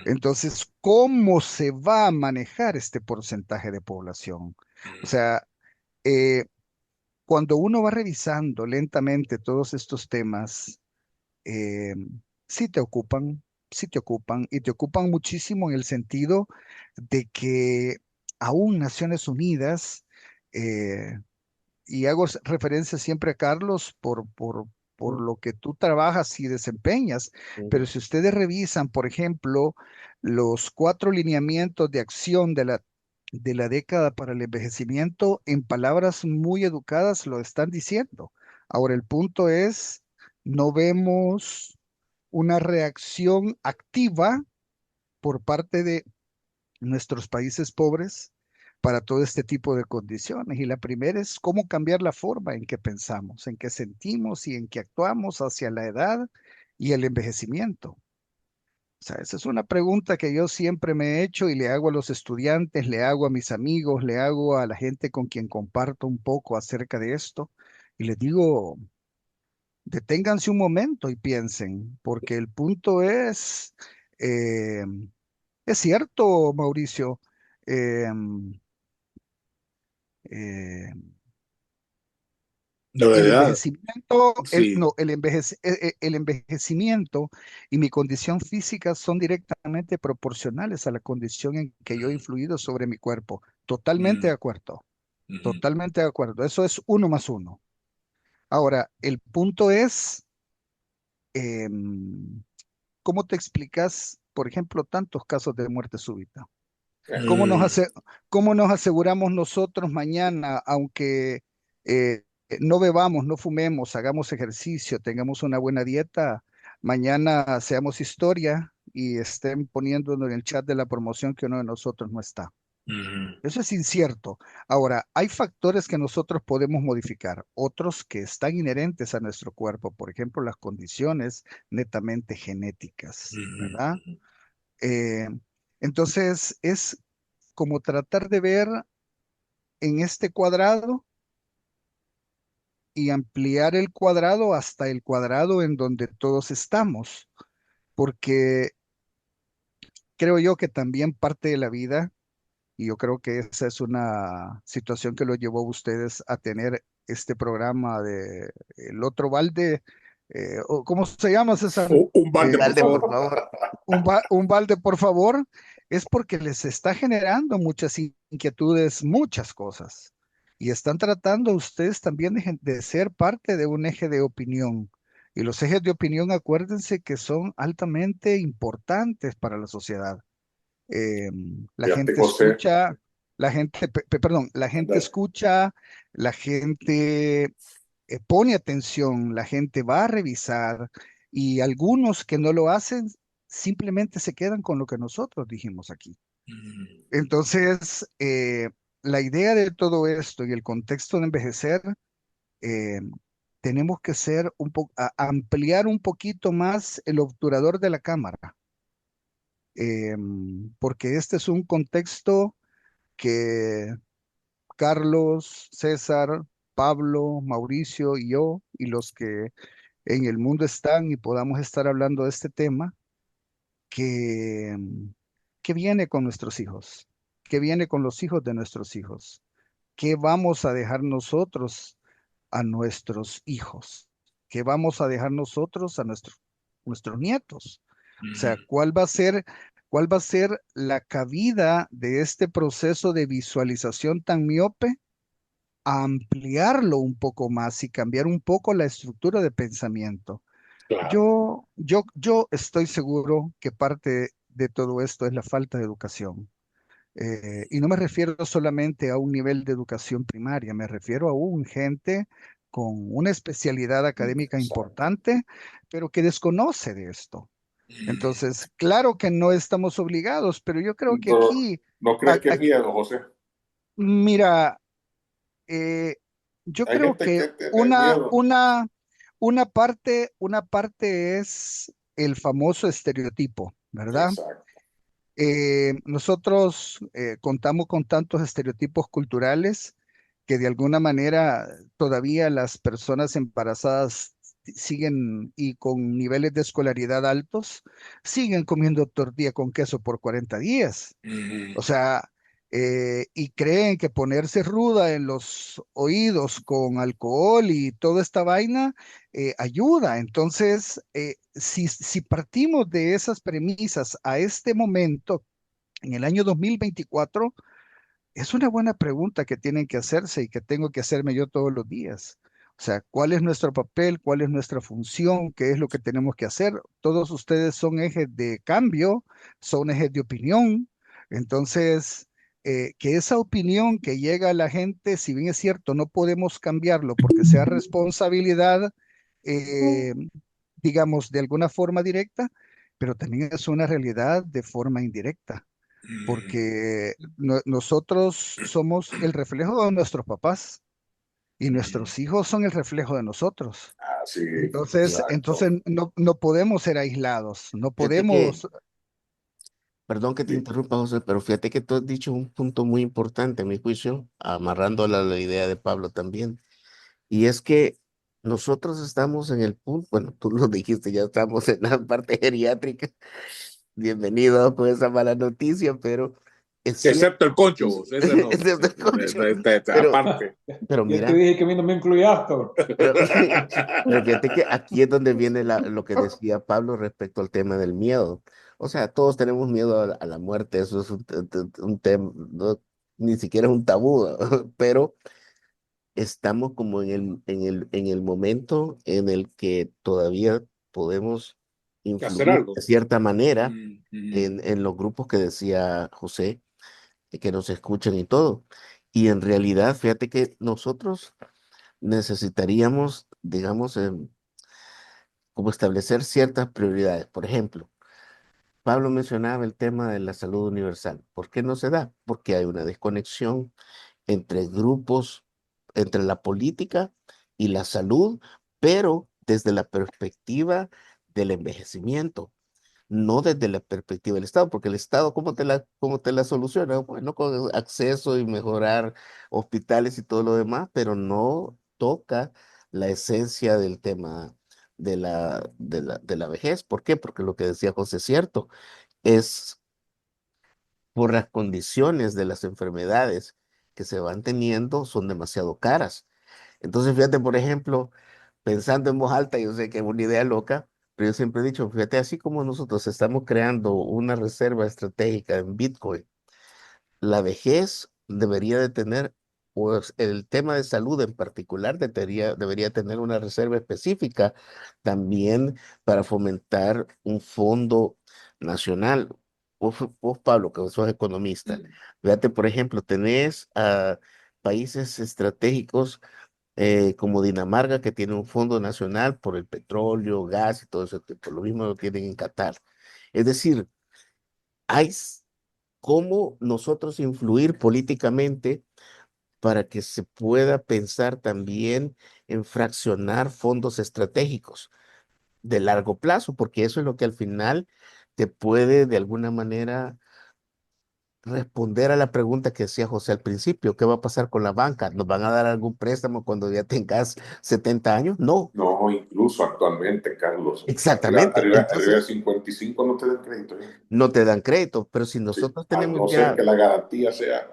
Entonces, ¿cómo se va a manejar este porcentaje de población? O sea, eh, cuando uno va revisando lentamente todos estos temas, eh, sí te ocupan, sí te ocupan, y te ocupan muchísimo en el sentido de que aún Naciones Unidas, eh, y hago referencia siempre a Carlos por Mm, lo que tú trabajas y desempeñas, pero ujú, si ustedes revisan, por ejemplo, los 4 lineamientos de acción de la década para el envejecimiento, en palabras muy educadas lo están diciendo. Ahora, el punto es, no vemos una reacción activa por parte de nuestros países pobres para todo este tipo de condiciones. Y la primera es cómo cambiar la forma en que pensamos, en que sentimos y en que actuamos hacia la edad y el envejecimiento. O sea, esa es una pregunta que yo siempre me he hecho y le hago a los estudiantes, le hago a mis amigos, le hago a la gente con quien comparto un poco acerca de esto. Y les digo, deténganse un momento y piensen, porque el punto eh, es cierto, Mauricio, em, eh, La el verdad, envejecimiento, sí. no, el envejecimiento y mi condición física son directamente proporcionales a la condición en que yo he influido sobre mi cuerpo. Totalmente de Mm, acuerdo, ujú. totalmente de acuerdo. Eso es 1 más 1. Ahora, el punto es, em, ¿cómo te explicas, por ejemplo, tantos casos de muerte súbita? ¿Cómo nos Mm, hace, cómo nos aseguramos nosotros mañana, aunque no bebamos, no fumemos, hagamos ejercicio, tengamos una buena dieta, mañana seamos historia y estén poniéndonos en el chat de la promoción que uno de nosotros no está? ujú, Eso es incierto. Ahora, hay factores que nosotros podemos modificar, otros que están inherentes a nuestro cuerpo, por ejemplo, las condiciones netamente genéticas, ¿verdad? ujú, Eh, entonces, es como tratar de ver en este cuadrado y ampliar el cuadrado hasta el cuadrado en donde todos estamos, porque creo yo que también parte de la vida, y yo creo que esa es una situación que lo llevó a ustedes a tener este programa de el otro balde, o ¿cómo se llama, César? Un balde, por Alde, por favor. favor. Un balde, por favor, es porque les está generando muchas inquietudes, muchas cosas. Y están tratando ustedes también de ser parte de un eje de opinión. Y los ejes de opinión, acuérdense que son altamente importantes para la sociedad. Eh, la Fíjate, gente José, escucha, perdón, la gente anda, escucha, la gente pone atención, la gente va a revisar y algunos que no lo hacen simplemente se quedan con lo que nosotros dijimos aquí. Mm, Entonces, la idea de todo esto y el contexto de envejecer, eh, tenemos que ser ampliar un poquito más el obturador de la cámara, porque este es un contexto que Carlos, César, Pablo, Mauricio y yo y los que en el mundo están y podamos estar hablando de este tema que, que viene con nuestros hijos, que viene con los hijos de nuestros hijos, qué vamos a dejar nosotros a nuestros hijos, qué vamos a dejar nosotros a nuestros nietos. O sea, mm, cuál va a ser la cabida de este proceso de visualización tan miope a ampliarlo un poco más y cambiar un poco la estructura de pensamiento. claro. Yo estoy seguro que parte de todo esto es la falta de educación. Y no me refiero solamente a un nivel de educación primaria, me refiero a un gente con una especialidad académica Exacto. importante, pero que desconoce de esto. Entonces, claro que no estamos obligados, pero yo creo que Pero, aquí, ¿no crees que es aquí miedo, José? mira, eh, yo Hay creo gente que que tiene miedo. una parte es el famoso estereotipo, ¿verdad? Exacto. Nosotros contamos con tantos estereotipos culturales que de alguna manera todavía las personas embarazadas siguen y con niveles de escolaridad altos, siguen comiendo tortilla con queso por 40 días. O sea, y creen que ponerse ruda en los oídos con alcohol y toda esta vaina ayuda. Entonces, si partimos de esas premisas a este momento, en el año 2024, es una buena pregunta que tienen que hacerse y que tengo que hacerme yo todos los días. O sea, ¿cuál es nuestro papel? ¿Cuál es nuestra función? ¿Qué es lo que tenemos que hacer? Todos ustedes son ejes de cambio, son ejes de opinión. Entonces, que esa opinión que llega a la gente, si bien es cierto, no podemos cambiarlo porque sea responsabilidad, eh, digamos, de alguna forma directa, pero también es una realidad de forma indirecta porque nosotros somos el reflejo de nuestros papás y nuestros hijos son el reflejo de nosotros. Ah, sí, Entonces exacto. no podemos ser aislados, no Fíjate que, podemos. perdón que te Sí. interrumpa, José, pero fíjate que tú has dicho un punto muy importante, a mi juicio, amarrando la idea de Pablo también. Y es que nosotros estamos en el punto, bueno, tú lo dijiste, ya estamos en la parte geriátrica. Bienvenido con esa mala noticia, pero es cierto. Excepto el concho, vos. Ese no. Ese es el concho. Pero, Aparte. pero Ya te mira, dije que a mí no me incluyas, cabrón. pero, pero fíjate que aquí es donde viene lo que decía Pablo respecto al tema del miedo. O sea, todos tenemos miedo a la muerte, eso es un tema, ni siquiera es un tabú, pero estamos como en el momento en el que todavía podemos Que hacer influir algo. de cierta manera Mm, mm. en los grupos que decía José, que nos escuchan y todo. Y en realidad, fíjate que nosotros necesitaríamos, digamos, como establecer ciertas prioridades. Por ejemplo, Pablo mencionaba el tema de la salud universal. ¿Por qué no se da? Porque hay una desconexión entre grupos, entre la política y la salud, pero desde la perspectiva del envejecimiento, no desde la perspectiva del Estado, porque el Estado, ¿cómo te la soluciona? Bueno, con acceso y mejorar hospitales y todo lo demás, pero no toca la esencia del tema de la vejez. ¿Por qué? Porque lo que decía José es cierto, es por las condiciones de las enfermedades que se van teniendo, son demasiado caras. Entonces, fíjate, por ejemplo, pensando en voz alta, yo sé que es una idea loca, pero yo siempre he dicho, fíjate, así como nosotros estamos creando una reserva estratégica en Bitcoin, la vejez debería de tener, pues el tema de salud en particular debería tener una reserva específica también para fomentar un fondo nacional. Vos, Pablo, que sos economista, fíjate, por ejemplo, tenés a países estratégicos como Dinamarca, que tiene un fondo nacional por el petróleo, gas y todo eso, por lo mismo lo tienen en Qatar. Es decir, hay cómo nosotros influir políticamente para que se pueda pensar también en fraccionar fondos estratégicos de largo plazo, porque eso es lo que al final te puede de alguna manera responder a la pregunta que decía José al principio, ¿qué va a pasar con la banca? ¿Nos van a dar algún préstamo cuando ya tengas 70 años? No, No, incluso actualmente, Carlos, exactamente. arriba de Entonces, 55 no te dan crédito. no te dan crédito, pero si Sí, nosotros a tenemos no ser ya, que la garantía sea,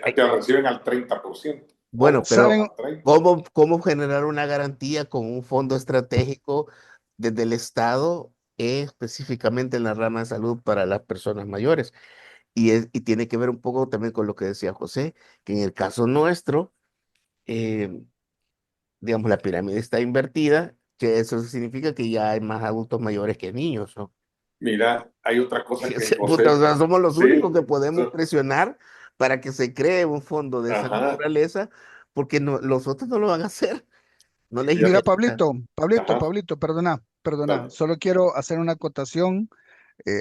ay, te reciben al 30% bueno, o pero ¿Saben? al 30%. ¿cómo generar una garantía con un fondo estratégico desde el Estado, específicamente en la rama de salud para las personas mayores? Y tiene que ver un poco también con lo que decía José, que en el caso nuestro, eh, digamos, la pirámide está invertida, que eso significa que ya hay más adultos mayores que niños, ¿no? Mira, hay otra cosa que Puta, o José, sea, somos los únicos sí, que podemos presionar para que se cree un fondo de esa ajá, naturaleza, porque los otros no lo van a hacer. no leí Mira, nada. Ajá, Pablito, perdona, dale, solo quiero hacer una acotación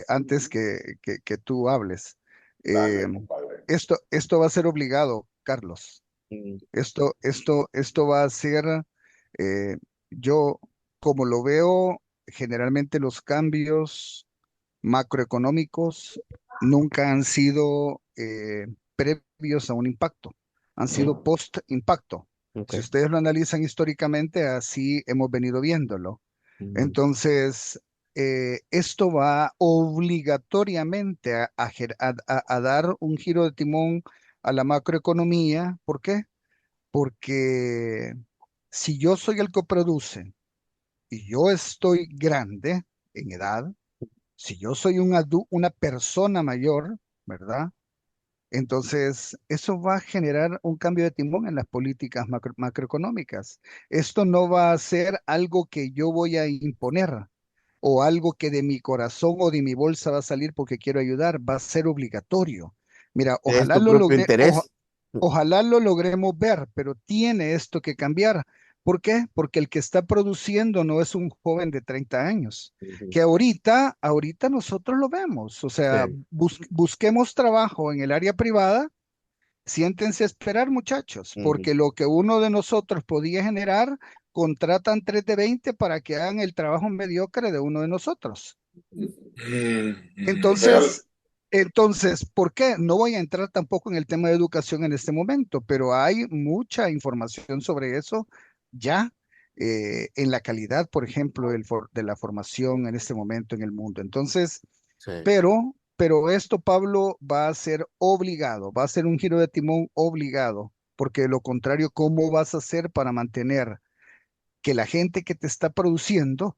antes que tú hables. Eh, dale, compadre. esto va a ser obligado, Carlos. Mm, Esto va a ser, eh, yo como lo veo, generalmente los cambios macroeconómicos nunca han sido previos a un impacto, han sido Ujú, post-impacto. Si ok. ustedes lo analizan históricamente, así hemos venido viéndolo. Mm, Entonces, esto va obligatoriamente a dar un giro de timón a la macroeconomía. ¿Por qué? Porque si yo soy el que produce y yo estoy grande en edad, si yo soy una persona mayor, ¿verdad? Entonces, eso va a generar un cambio de timón en las políticas macroeconómicas. Esto no va a ser algo que yo voy a imponer o algo que de mi corazón o de mi bolsa va a salir porque quiero ayudar, va a ser obligatorio. Mira, es tu propio interés. ojalá lo logremos ver, pero tiene esto que cambiar. ¿Por qué? Porque el que está produciendo no es un joven de 30 años, Ujú, que ahorita nosotros lo vemos. O sea, sí, busquemos trabajo en el área privada. Siéntense a esperar, muchachos, ujú. porque lo que uno de nosotros podía generar, contratan 3 de 20 para que hagan el trabajo mediocre de uno de nosotros. ujú. Real. Entonces, ¿por qué? No voy a entrar tampoco en el tema de educación en este momento, pero hay mucha información sobre eso ya en la calidad, por ejemplo, de la formación en este momento en el mundo. Entonces, Sí. pero esto, Pablo, va a ser obligado, va a ser un giro de timón obligado, porque de lo contrario, ¿cómo vas a hacer para mantener que la gente que te está produciendo,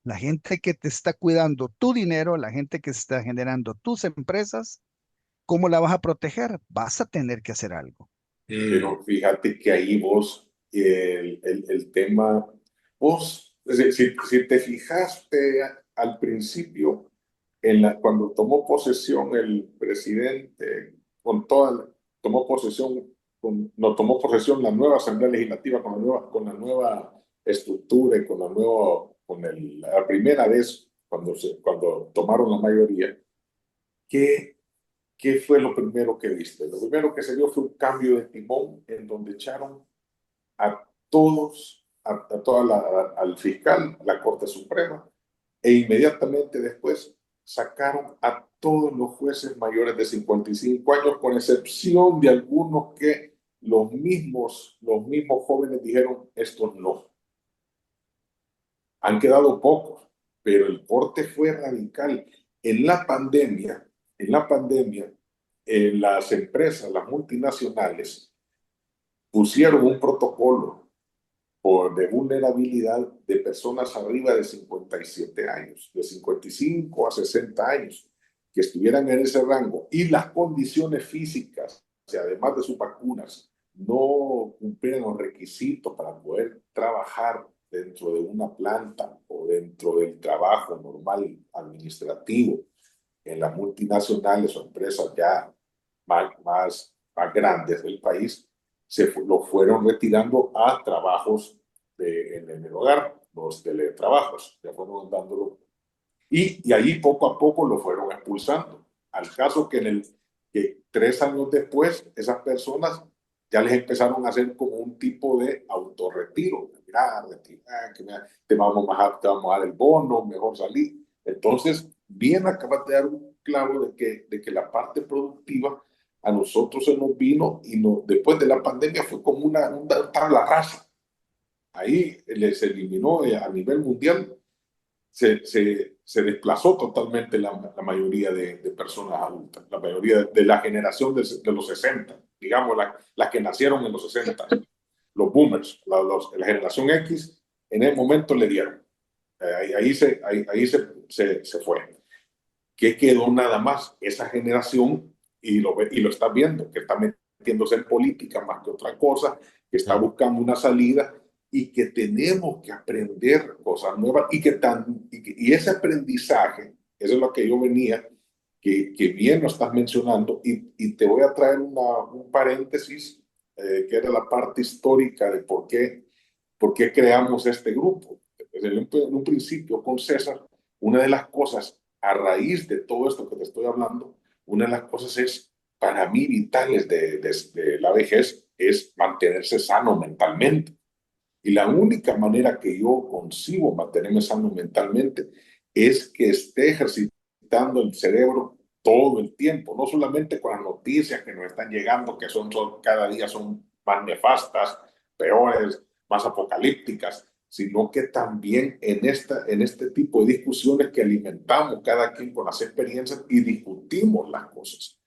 la gente que te está cuidando tu dinero, la gente que está generando tus empresas, ¿cómo la vas a proteger? Vas a tener que hacer algo. Pero fíjate que ahí vos, el tema, vos, es decir, si te fijaste al principio, cuando tomó posesión el presidente, tomó posesión, no tomó posesión la nueva Asamblea Legislativa con la nueva estructura y con la primera vez cuando tomaron la mayoría, ¿qué, ¿qué fue lo primero que viste? Lo primero que se dio fue un cambio de timón en donde echaron a todos, al fiscal, la Corte Suprema, e inmediatamente después sacaron a todos los jueces mayores de 55 años, con excepción de algunos que los mismos jóvenes dijeron, estos no. Han quedado pocos, pero el corte fue radical. En la pandemia, las empresas, las multinacionales, pusieron un protocolo de vulnerabilidad de personas arriba de 57 años, de 55 a 60 años, que estuvieran en ese rango, y las condiciones físicas, y además de sus vacunas, no cumplieran los requisitos para poder trabajar dentro de una planta o dentro del trabajo normal administrativo en las multinacionales o empresas ya más grandes del país, lo fueron retirando a trabajos en el hogar, los teletrabajos, ya fueron dándolo. Y ahí poco a poco lo fueron expulsando. Al caso que 3 años después, esas personas ya les empezaron a hacer como un tipo de autorretiro. Mira, retira, te vamos a dar el bono, mejor salir. Entonces, bien acabas de dar un clavo de que la parte productiva a nosotros se nos vino y después de la pandemia fue como una tabla rasa. Ahí se eliminó a nivel mundial, se desplazó totalmente la mayoría de personas adultas, la mayoría de la generación de los 60, digamos, las que nacieron en los 60, los boomers, la generación X, en el momento le dieron. Ahí se fue. ¿Qué quedó nada más? Esa generación, y lo estás viendo, que está metiéndose en política más que otra cosa, que está Sí. buscando una salida y que tenemos que aprender cosas nuevas y ese aprendizaje, eso es lo que yo venía, que bien lo estás mencionando, y te voy a traer un paréntesis que era la parte histórica de por qué ¿Por qué creamos este grupo? En un principio con César, una de las cosas a raíz de todo esto que te estoy hablando, una de las cosas es, para mí, vitales de la vejez, es mantenerse sano mentalmente. Y la única manera que yo consigo mantenerme sano mentalmente es que esté ejercitando el cerebro todo el tiempo, no solamente con las noticias que nos están llegando, que cada día son más nefastas, peores, más apocalípticas, sino que también en este tipo de discusiones que alimentamos cada quien con las experiencias y discutimos las cosas,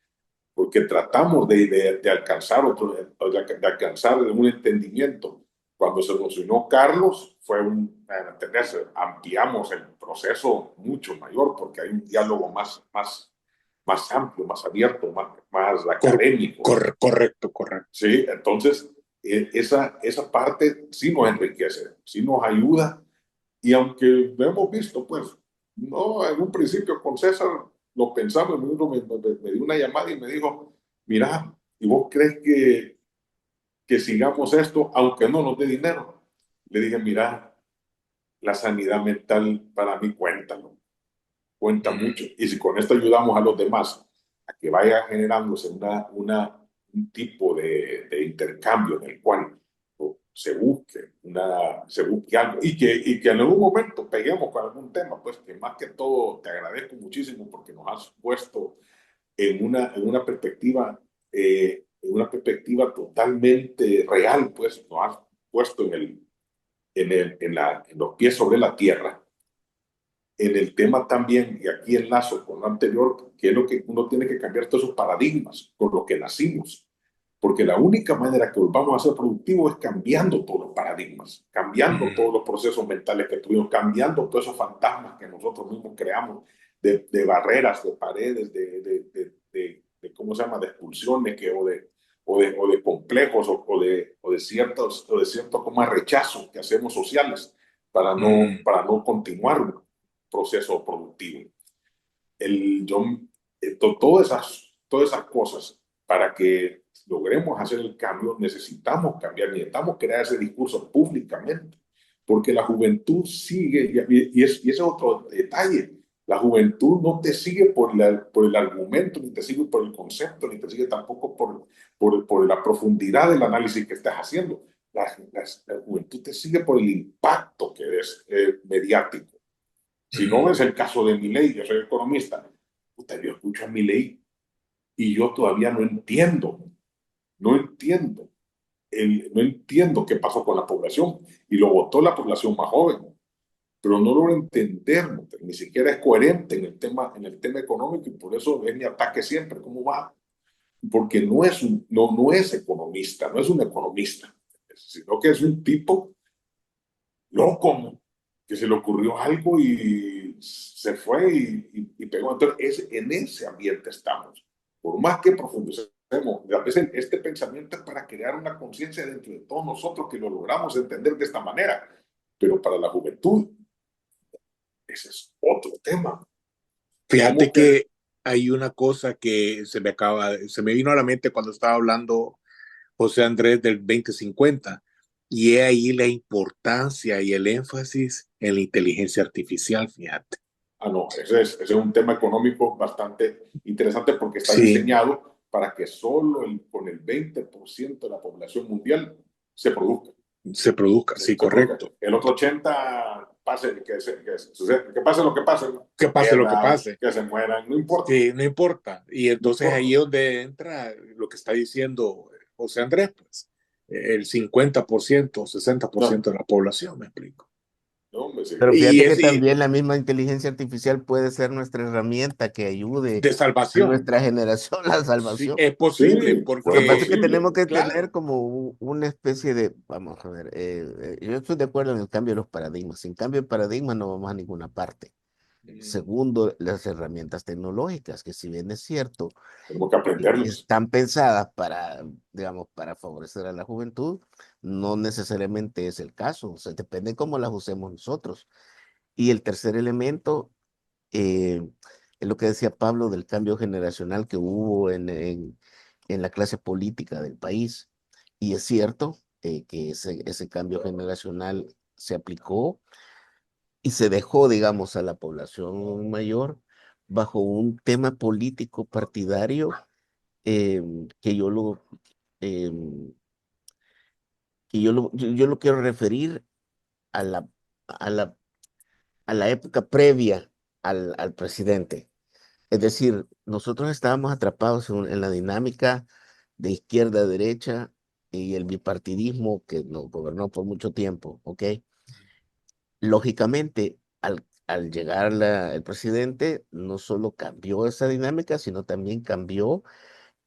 porque tratamos de alcanzar de alcanzar un entendimiento. Cuando se nos unió Carlos, fue ampliamos el proceso mucho mayor, porque hay un diálogo más amplio, más abierto, más académico. Correcto, correcto. Sí, entonces esa parte sí nos enriquece, sí nos ayuda, y aunque lo hemos visto, pues, no, en un principio con César lo pensamos, me dio una llamada y me dijo, mira, ¿y vos crees que sigamos esto aunque no nos dé dinero? Le dije, mira, la sanidad mental para mí cuenta mucho. Y si con esto ayudamos a los demás a que vaya generándose un tipo de intercambio en el cual se busque algo y que en algún momento peguemos con algún tema, pues que más que todo te agradezco muchísimo porque nos has puesto en una perspectiva totalmente real, pues nos has puesto en los pies sobre la tierra, en el tema también, y aquí enlazo con lo anterior, que es lo que uno tiene que cambiar todos esos paradigmas con los que nacimos, porque la única manera que volvamos a ser productivos es cambiando todos los paradigmas, cambiando todos los procesos mentales que tuvimos, cambiando todos esos fantasmas que nosotros mismos creamos de barreras, de paredes, de ¿cómo se llama?, de expulsiones o de complejos o de ciertos como rechazos que hacemos sociales para no continuar un proceso productivo. El, yo, todas esas cosas, para que logremos hacer el cambio, necesitamos crear ese discurso públicamente, porque la juventud sigue, y ese es otro detalle, la juventud no te sigue por el argumento, ni te sigue por el concepto, ni te sigue tampoco por la profundidad del análisis que estás haciendo. La juventud te sigue por el impacto que es mediático. Si no es el caso de Milei, yo soy economista, yo escucho a Milei y yo todavía no entiendo, no entiendo qué pasó con la población, y lo votó la población más joven, pero no logro entender, ni siquiera es coherente en el tema económico, y por eso es mi ataque siempre. ¿Cómo va? Porque no es economista, no es un economista, sino que es un tipo loco, que se le ocurrió algo y se fue y pegó. Entonces, en ese ambiente estamos. Por más que profundicemos, a veces este pensamiento es para crear una conciencia dentro de todos nosotros que lo logramos entender de esta manera. Pero para la juventud, ese es otro tema. Fíjate que hay una cosa que se me vino a la mente cuando estaba hablando José Andrés del 2050, y es ahí la importancia y el énfasis en la inteligencia artificial, fíjate. No, ese es un tema económico bastante interesante, porque está diseñado para que solo con el 20% de la población mundial se produzca. Sí, correcto. El otro 80%, que pase lo que pase. Que pase lo que pase. Que se mueran, no importa. Sí, no importa. Y entonces ahí es donde entra lo que está diciendo José Andrés, pues, el 50%, 60% de la población, me explico. Pero fíjate que también la misma inteligencia artificial puede ser nuestra herramienta que ayude de salvación a nuestra generación, la salvación. Sí, es posible, porque lo que pasa es que tenemos que tener como una especie de, vamos a ver, yo estoy de acuerdo en el cambio de los paradigmas. Sin cambio de paradigmas no vamos a ninguna parte. Segundo, las herramientas tecnológicas, que si bien es cierto, tenemos que aprenderlas. Están pensadas digamos, para favorecer a la juventud, no necesariamente es el caso. O sea, depende de cómo las usemos nosotros. Y el tercer elemento es lo que decía Pablo del cambio generacional que hubo en la clase política del país. Y es cierto, que ese cambio generacional se aplicó y se dejó, digamos, a la población mayor bajo un tema político partidario que em, yo lo quiero referir a a la, a la época previa al presidente. Es decir, nosotros estábamos atrapados en la dinámica de izquierda a derecha y el bipartidismo que nos gobernó por mucho tiempo, ¿ok? Lógicamente, al llegar el presidente, no solo cambió esa dinámica, sino también cambió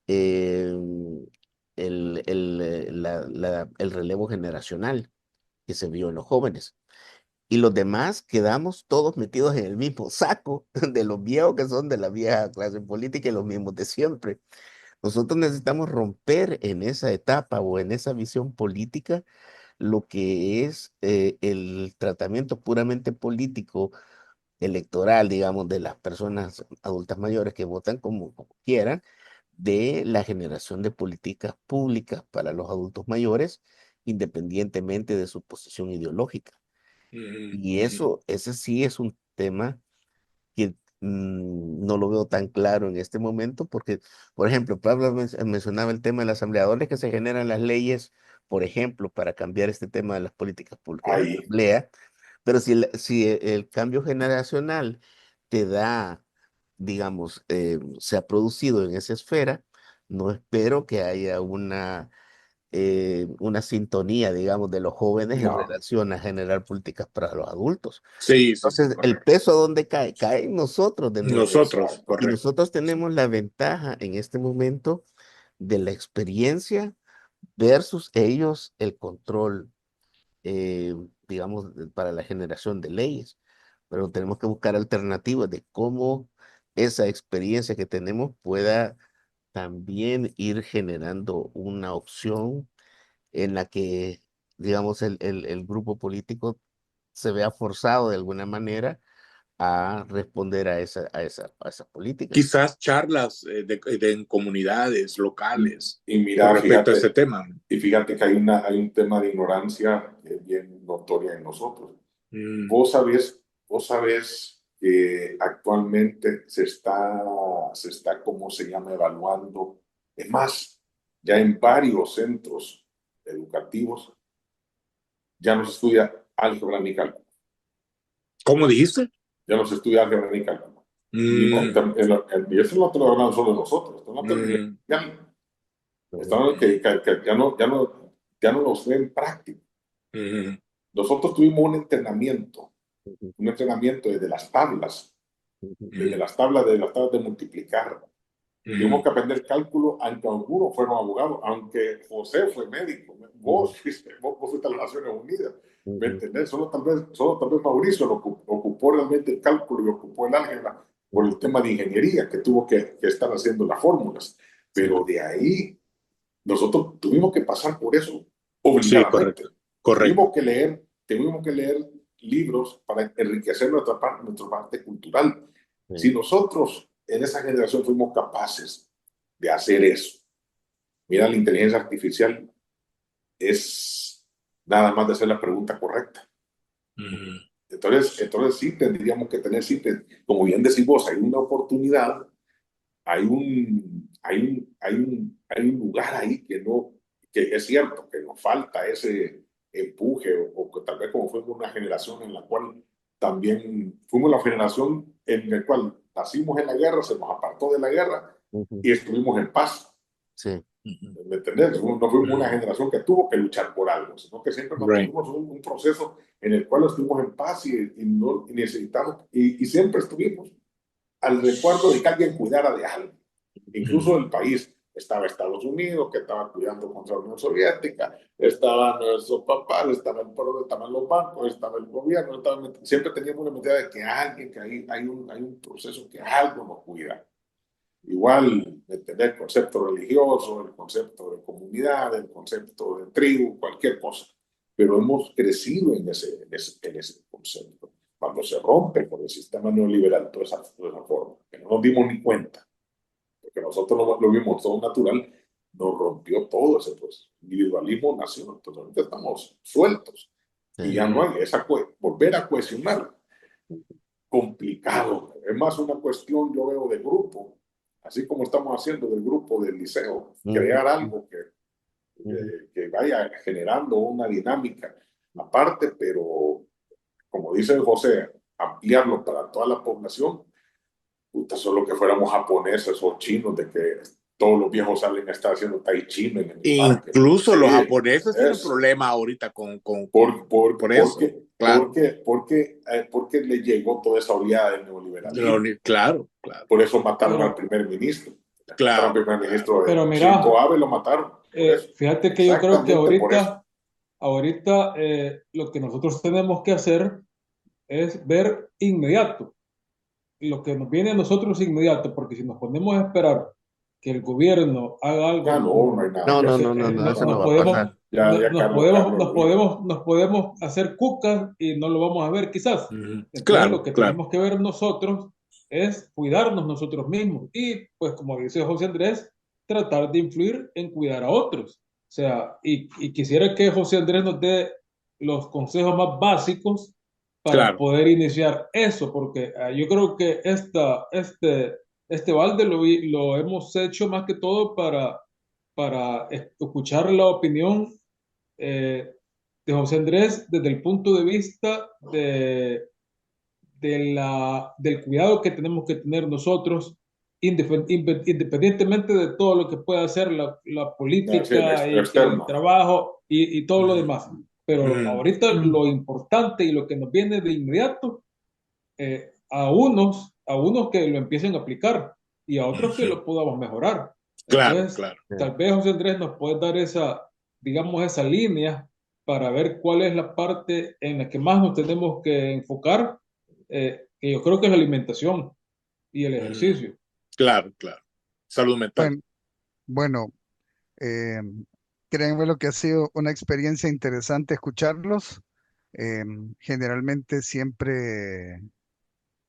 eh, el relevo generacional que se vio en los jóvenes. Y los demás quedamos todos metidos en el mismo saco de los viejos que son de la vieja clase política y los mismos de siempre. Nosotros necesitamos romper en esa etapa o en esa visión política lo que es el tratamiento puramente político, electoral, digamos, de las personas adultas mayores que votan como quieran, de la generación de políticas públicas para los adultos mayores, independientemente de su posición ideológica. Y eso, ese sí es un tema que no lo veo tan claro en este momento, porque, por ejemplo, Pablo mencionaba el tema de las asambleadores que se generan las leyes, por ejemplo, para cambiar este tema de las políticas públicas de la Ahí, asamblea, pero si el cambio generacional te da, digamos, se ha producido en esa esfera, no espero que haya una sintonía, digamos, de los jóvenes en no, relación a generar políticas para los adultos. Sí, sí, sí, Entonces, el correcto. peso, ¿a dónde cae? Cae en nosotros de nuevo. Nosotros, Y correcto. nosotros tenemos la ventaja en este momento de la experiencia versus ellos el control, eh, digamos, para la generación de leyes. Pero tenemos que buscar alternativas de cómo esa experiencia que tenemos pueda también ir generando una opción en la que, digamos, el grupo político se vea forzado de alguna manera a responder a esas políticas. Quizás charlas en comunidades locales y con mira, respecto a este tema. fíjate que hay un tema de ignorancia que es bien notoria en nosotros. Mm, Vos sabés que actualmente se está, ¿cómo se llama?, evaluando. Es más, ya en varios centros educativos ya no se estudia álgebra ni cálculo. ¿Cómo dijiste? Ya no se estudia álgebra ni cálculo. Mm, Y eso no te lo hablamos solo de nosotros, esto no te lo mm, están que ya no los ven práctico. mm, Nosotros tuvimos un entrenamiento desde mm, las tablas de multiplicar. Tuvimos mm, que aprender cálculo, aunque algunos fueron abogados, aunque José fue médico, vos fuiste a las Naciones Unidas, ¿me entendés? Solo tal vez Mauricio ocupó realmente el cálculo y ocupó el álgebra por el tema de ingeniería, que tuvo que estar haciendo las fórmulas. Pero de ahí, nosotros tuvimos que pasar por eso Sí, obligadamente. correcto, correcto. Tuvimos que leer libros para enriquecer nuestra parte cultural. Si nosotros en esa generación fuimos capaces de hacer eso, mira, la inteligencia artificial es nada más de hacer la pregunta correcta. Mm, Entonces sí tendríamos que tener, sí, como bien decís vos, hay una oportunidad, hay un lugar ahí que es cierto, que nos falta ese empuje, o que tal vez como fuimos una generación en la cual también fuimos la generación en la cual nacimos en la guerra, se nos apartó de la guerra y estuvimos en paz. Sí, mm, ¿Me entendés? No fuimos una mm, generación que tuvo que luchar por algo, sino que siempre right. mantuvimos un proceso en el cual estuvimos en paz y necesitamos, y siempre estuvimos al recuerdo de que alguien cuidara de algo. Incluso Mm, el país estaba Estados Unidos, que estaba cuidando contra la Unión Soviética, estaban nuestros papás, estaban los bancos, estaba el gobierno, siempre teníamos una medida de que alguien, que hay un proceso que algo nos cuida. Igual, entender el concepto religioso, el concepto de comunidad, el concepto de tribu, cualquier cosa. Pero hemos crecido en ese concepto. Cuando se rompe por el sistema neoliberal toda esa forma, que no nos dimos ni cuenta, porque nosotros lo vimos todo natural, nos rompió todo ese proceso. El individualismo nació, entonces ahorita estamos sueltos y ya no hay esa volver a cohesionar, complicado. Es más una cuestión, yo veo, de grupo, así como estamos haciendo del grupo del liceo, crear algo que vaya generando una dinámica aparte, pero como dice José, ampliarlo para toda la población. Puta, solo que fuéramos japoneses o chinos, de que todos los viejos salen a estar haciendo tai chi en el parque. Incluso Sí, los japoneses tienen eso. problemas ahorita por eso. Claro. Porque le llegó toda esa oleada del neoliberalismo. Claro, claro. Por eso mataron al Pero, primer ministro. Claro, Al primer ministro pero de mira, Shinzo Abe lo mataron. Por eso. fíjate que yo creo que Exactamente por eso. ahorita lo que nosotros tenemos que hacer es ver inmediato lo que nos viene a nosotros inmediato, porque si nos ponemos a esperar que el gobierno haga Ya algo no hay nada No, que no, hacer. no, no, no, eso no nos va a podemos, pasar. Ya nos podemos hacer cucas y no lo vamos a ver quizás. Entonces lo claro, que claro. tenemos que ver nosotros es cuidarnos nosotros mismos y pues como dice José Andrés, tratar de influir en cuidar a otros. O sea, y quisiera que José Andrés nos dé los consejos más básicos para Claro. poder iniciar eso, porque yo creo que este balde lo hemos hecho más que todo para escuchar la opinión eh, de José Andrés desde el punto de vista del cuidado que tenemos que tener nosotros, independientemente de todo lo que pueda hacer la Sí, el política y que el externo. trabajo y todo lo demás. Pero Mm. ahorita lo importante y lo que nos viene de inmediato, a unos que lo empiecen a aplicar y a otros que lo podamos mejorar. Claro, Entonces, claro. tal vez José Andrés nos puede dar digamos, esa línea para ver cuál es la parte en la que más nos tenemos que enfocar, que yo creo que es la alimentación y el ejercicio. Claro, claro. Salud mental. Bueno, bueno, créanme lo que ha sido una experiencia interesante escucharlos. Generalmente siempre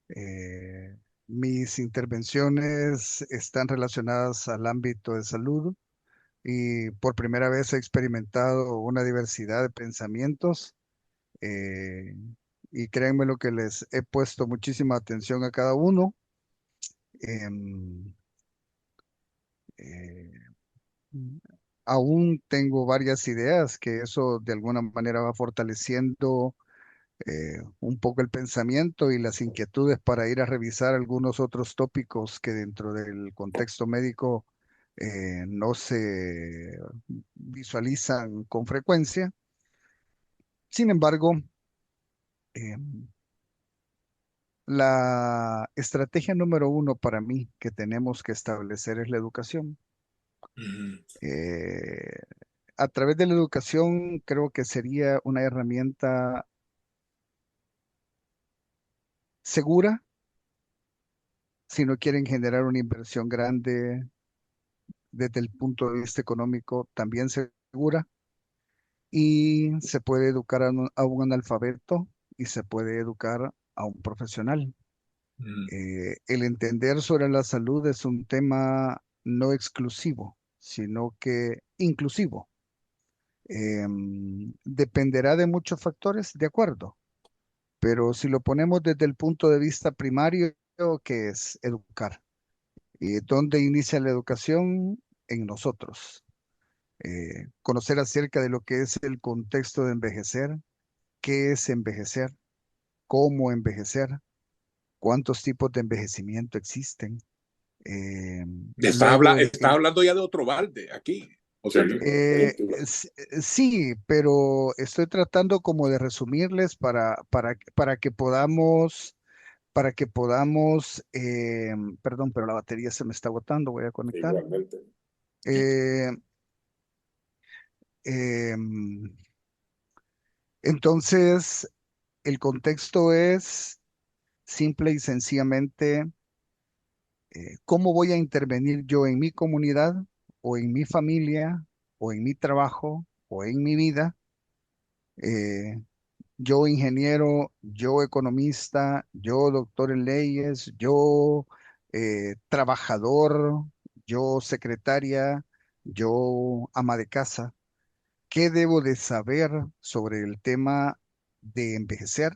eh, mis intervenciones están relacionadas al ámbito de salud y por primera vez he experimentado una diversidad de pensamientos. eh, y créanme lo que les he puesto muchísima atención a cada uno. Em, eh, Aún tengo varias ideas que eso de alguna manera va fortaleciendo un poco el pensamiento y las inquietudes para ir a revisar algunos otros tópicos que dentro del contexto médico no se visualizan con frecuencia. Sin embargo, eh, la estrategia número uno para mí que tenemos que establecer es la educación. Eh, a través de la educación creo que sería una herramienta segura si no quieren generar una inversión grande desde el punto de vista económico, también segura, y se puede educar a un analfabeto y se puede educar a un profesional. El entender sobre la salud es un tema no exclusivo, sino que inclusivo. Dependerá de muchos factores, de acuerdo, pero si lo ponemos desde el punto de vista primario, que es educar. ¿Y dónde inicia la educación? En nosotros. Conocer acerca de lo que es el contexto de envejecer, qué es envejecer, cómo envejecer, cuántos tipos de envejecimiento existen. Eh, luego, Está hablando ya de otro balde aquí. O sea, sí, pero estoy tratando como de resumirles para que podamos, perdón, pero la batería se me está agotando, voy a conectar. Igualmente. Eh, em, entonces, el contexto es simple y sencillamente cómo voy a intervenir yo en mi comunidad o en mi familia o en mi trabajo o en mi vida. eh, yo ingeniero, yo economista, yo doctor en leyes, yo trabajador, yo secretaria, yo, ama de casa, ¿qué debo de saber sobre el tema de envejecer?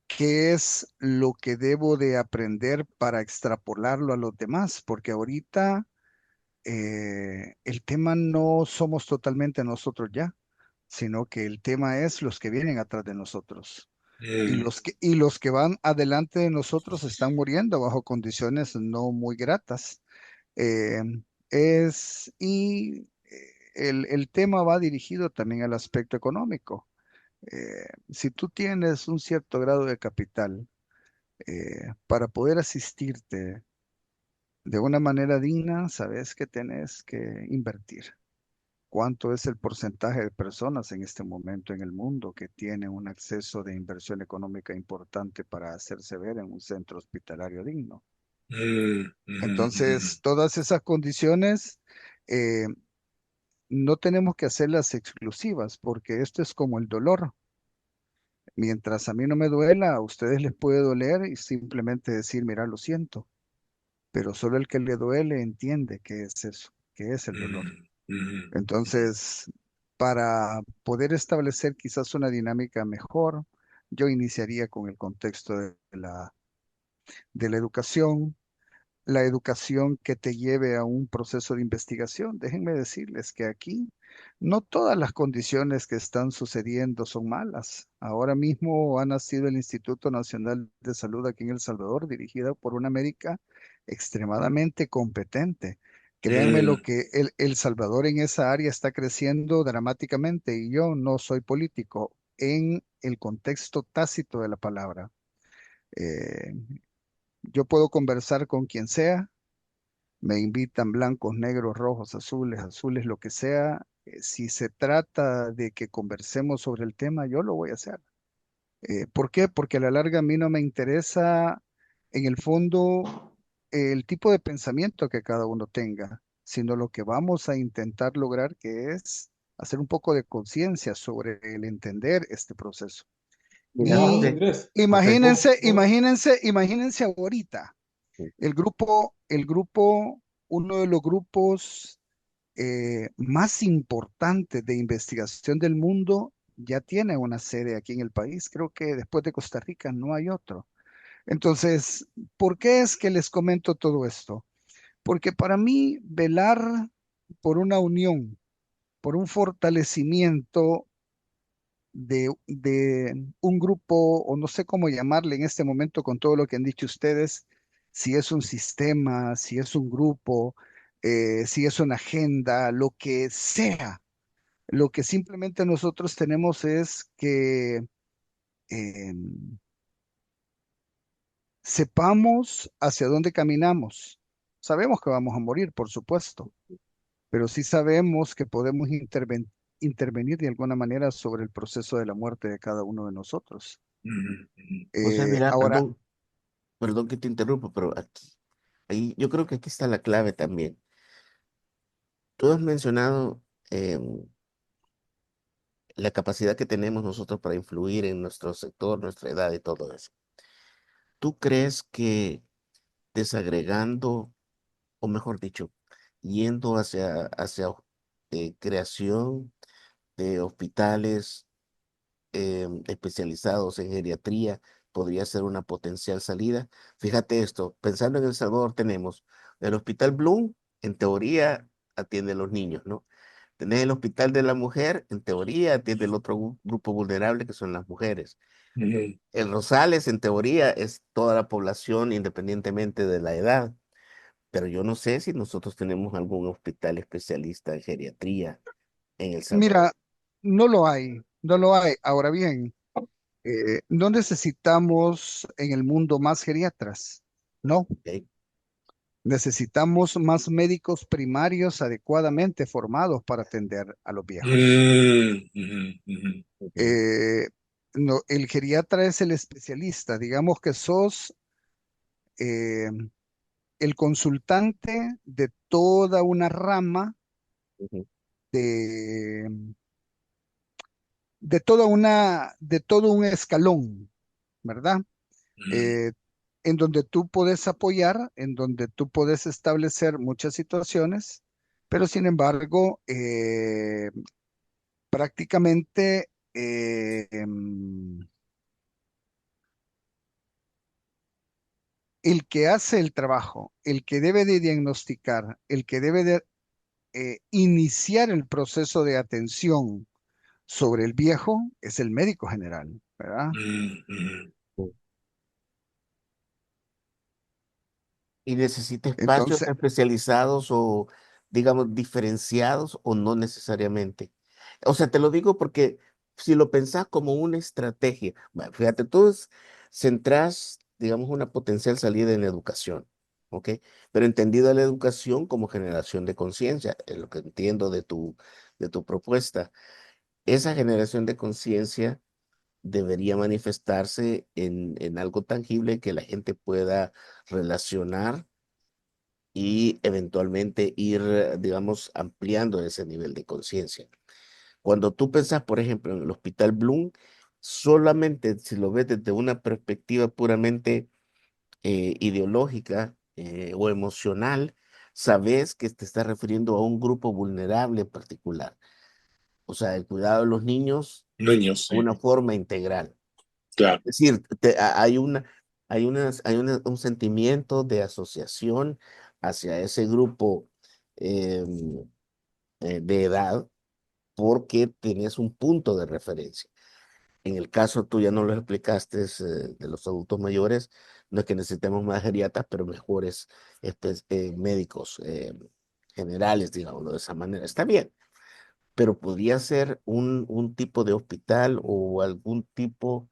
¿Qué es lo que debo de aprender para extrapolarlo a los demás? Porque ahorita el tema no somos totalmente nosotros ya, sino que el tema es los que vienen atrás de nosotros. Mm, Y los que van adelante de nosotros están muriendo bajo condiciones no muy gratas. Eh, el tema va dirigido también al aspecto económico. Si tú tienes un cierto grado de capital, para poder asistirte de una manera digna, sabes que tenés que invertir. ¿Cuánto es el porcentaje de personas en este momento en el mundo que tienen un acceso de inversión económica importante para hacerse ver en un centro hospitalario digno? mm, mm, Entonces, todas esas condiciones eh, no tenemos que hacerlas exclusivas, porque esto es como el dolor. Mientras a mí no me duela, a ustedes les puede doler y simplemente decir, mira, lo siento, pero solo el que le duele entiende qué es eso, qué es el dolor. mm, mm, Entonces, para poder establecer quizás una dinámica mejor, yo iniciaría con el contexto de la educación que te lleve a un proceso de investigación. Déjenme decirles que aquí no todas las condiciones que están sucediendo son malas. Ahora mismo ha nacido el Instituto Nacional de Salud aquí en El Salvador, dirigida por una médica extremadamente competente. Créanme lo mm, que El Salvador en esa área está creciendo dramáticamente y yo no soy político en el contexto tácito de la palabra. Eh, yo puedo conversar con quien sea, me invitan blancos, negros, rojos, azules, lo que sea. Si se trata de que conversemos sobre el tema, yo lo voy a hacer. ¿Por qué? Porque a la larga a mí no me interesa, en el fondo, el tipo de pensamiento que cada uno tenga, sino lo que vamos a intentar lograr, que es hacer un poco de conciencia sobre el entender este proceso. Mira, No, Y José, Andrés, José, imagínense ahorita, el grupo, uno de los grupos más importantes de investigación del mundo ya tiene una sede aquí en el país. Creo que después de Costa Rica no hay otro. Entonces, ¿por qué es que les comento todo esto? Porque para mí velar por una unión, por un fortalecimiento de un grupo, o no sé cómo llamarle en este momento con todo lo que han dicho ustedes, si es un sistema, si es un grupo, si es una agenda, lo que sea. Lo que simplemente nosotros tenemos es que eh, sepamos hacia dónde caminamos. Sabemos que vamos a morir, por supuesto, pero sí sabemos que podemos intervenir de alguna manera sobre el proceso de la muerte de cada uno de nosotros. mm, mm, José, mira, Ahora, perdón que te interrumpa, pero ahí, yo creo que aquí está la clave también. Tú has mencionado la capacidad que tenemos nosotros para influir en nuestro sector, nuestra edad y todo eso. ¿Tú crees que desagregando, o mejor dicho, yendo hacia creación de hospitales especializados en geriatría podría ser una potencial salida? Fíjate esto, pensando en El Salvador tenemos el Hospital Bloom, en teoría atiende a los niños, ¿no? Tenés el Hospital de la Mujer, en teoría atiende el otro grupo vulnerable que son las mujeres. mm. El Rosales, en teoría, es toda la población independientemente de la edad, pero yo no sé si nosotros tenemos algún hospital especialista en geriatría en El Salvador. mira, no lo hay, no lo hay. Ahora bien, no necesitamos en el mundo más geriatras, no. ¿Ok? Necesitamos más médicos primarios adecuadamente formados para atender a los viejos. Mm, mm, mm, Ujú, Eh, no, el geriatra es el especialista, digamos que sos eh, el consultante de toda una rama, ujú, de, de todo un escalón, ¿verdad? mm, Eh, en donde tú puedes apoyar, en donde tú puedes establecer muchas situaciones Pero sin embargo, prácticamente el que hace el trabajo, el que debe de diagnosticar, el que debe de iniciar el proceso de atención sobre el viejo es el médico general, ¿verdad? Mm, Y necesita espacios Entonces, especializados o, digamos, diferenciados o no necesariamente. O sea, te lo digo porque si lo pensás como una estrategia, bueno, fíjate, centrás, digamos, una potencial salida en la educación, ¿ok? Pero entendida la educación como generación de conciencia, es lo que entiendo de tu propuesta. Esa generación de conciencia debería manifestarse en algo tangible que la gente pueda relacionar y eventualmente ir, digamos, ampliando ese nivel de conciencia. Cuando tú pensás, por ejemplo, en el Hospital Bloom, solamente si lo ves desde una perspectiva puramente ideológica o emocional, sabes que te estás refiriendo a un grupo vulnerable en particular. O sea, el cuidado de los niños niños, de sí, una forma integral. claro. Es decir, un sentimiento de asociación hacia ese grupo em, de edad porque tenés un punto de referencia. En el caso tú ya no lo explicaste de los adultos mayores, no es que necesitemos más geriatras, pero mejores médicos generales, digámoslo de esa manera. Está bien, pero podría ser un tipo de hospital o algún tipo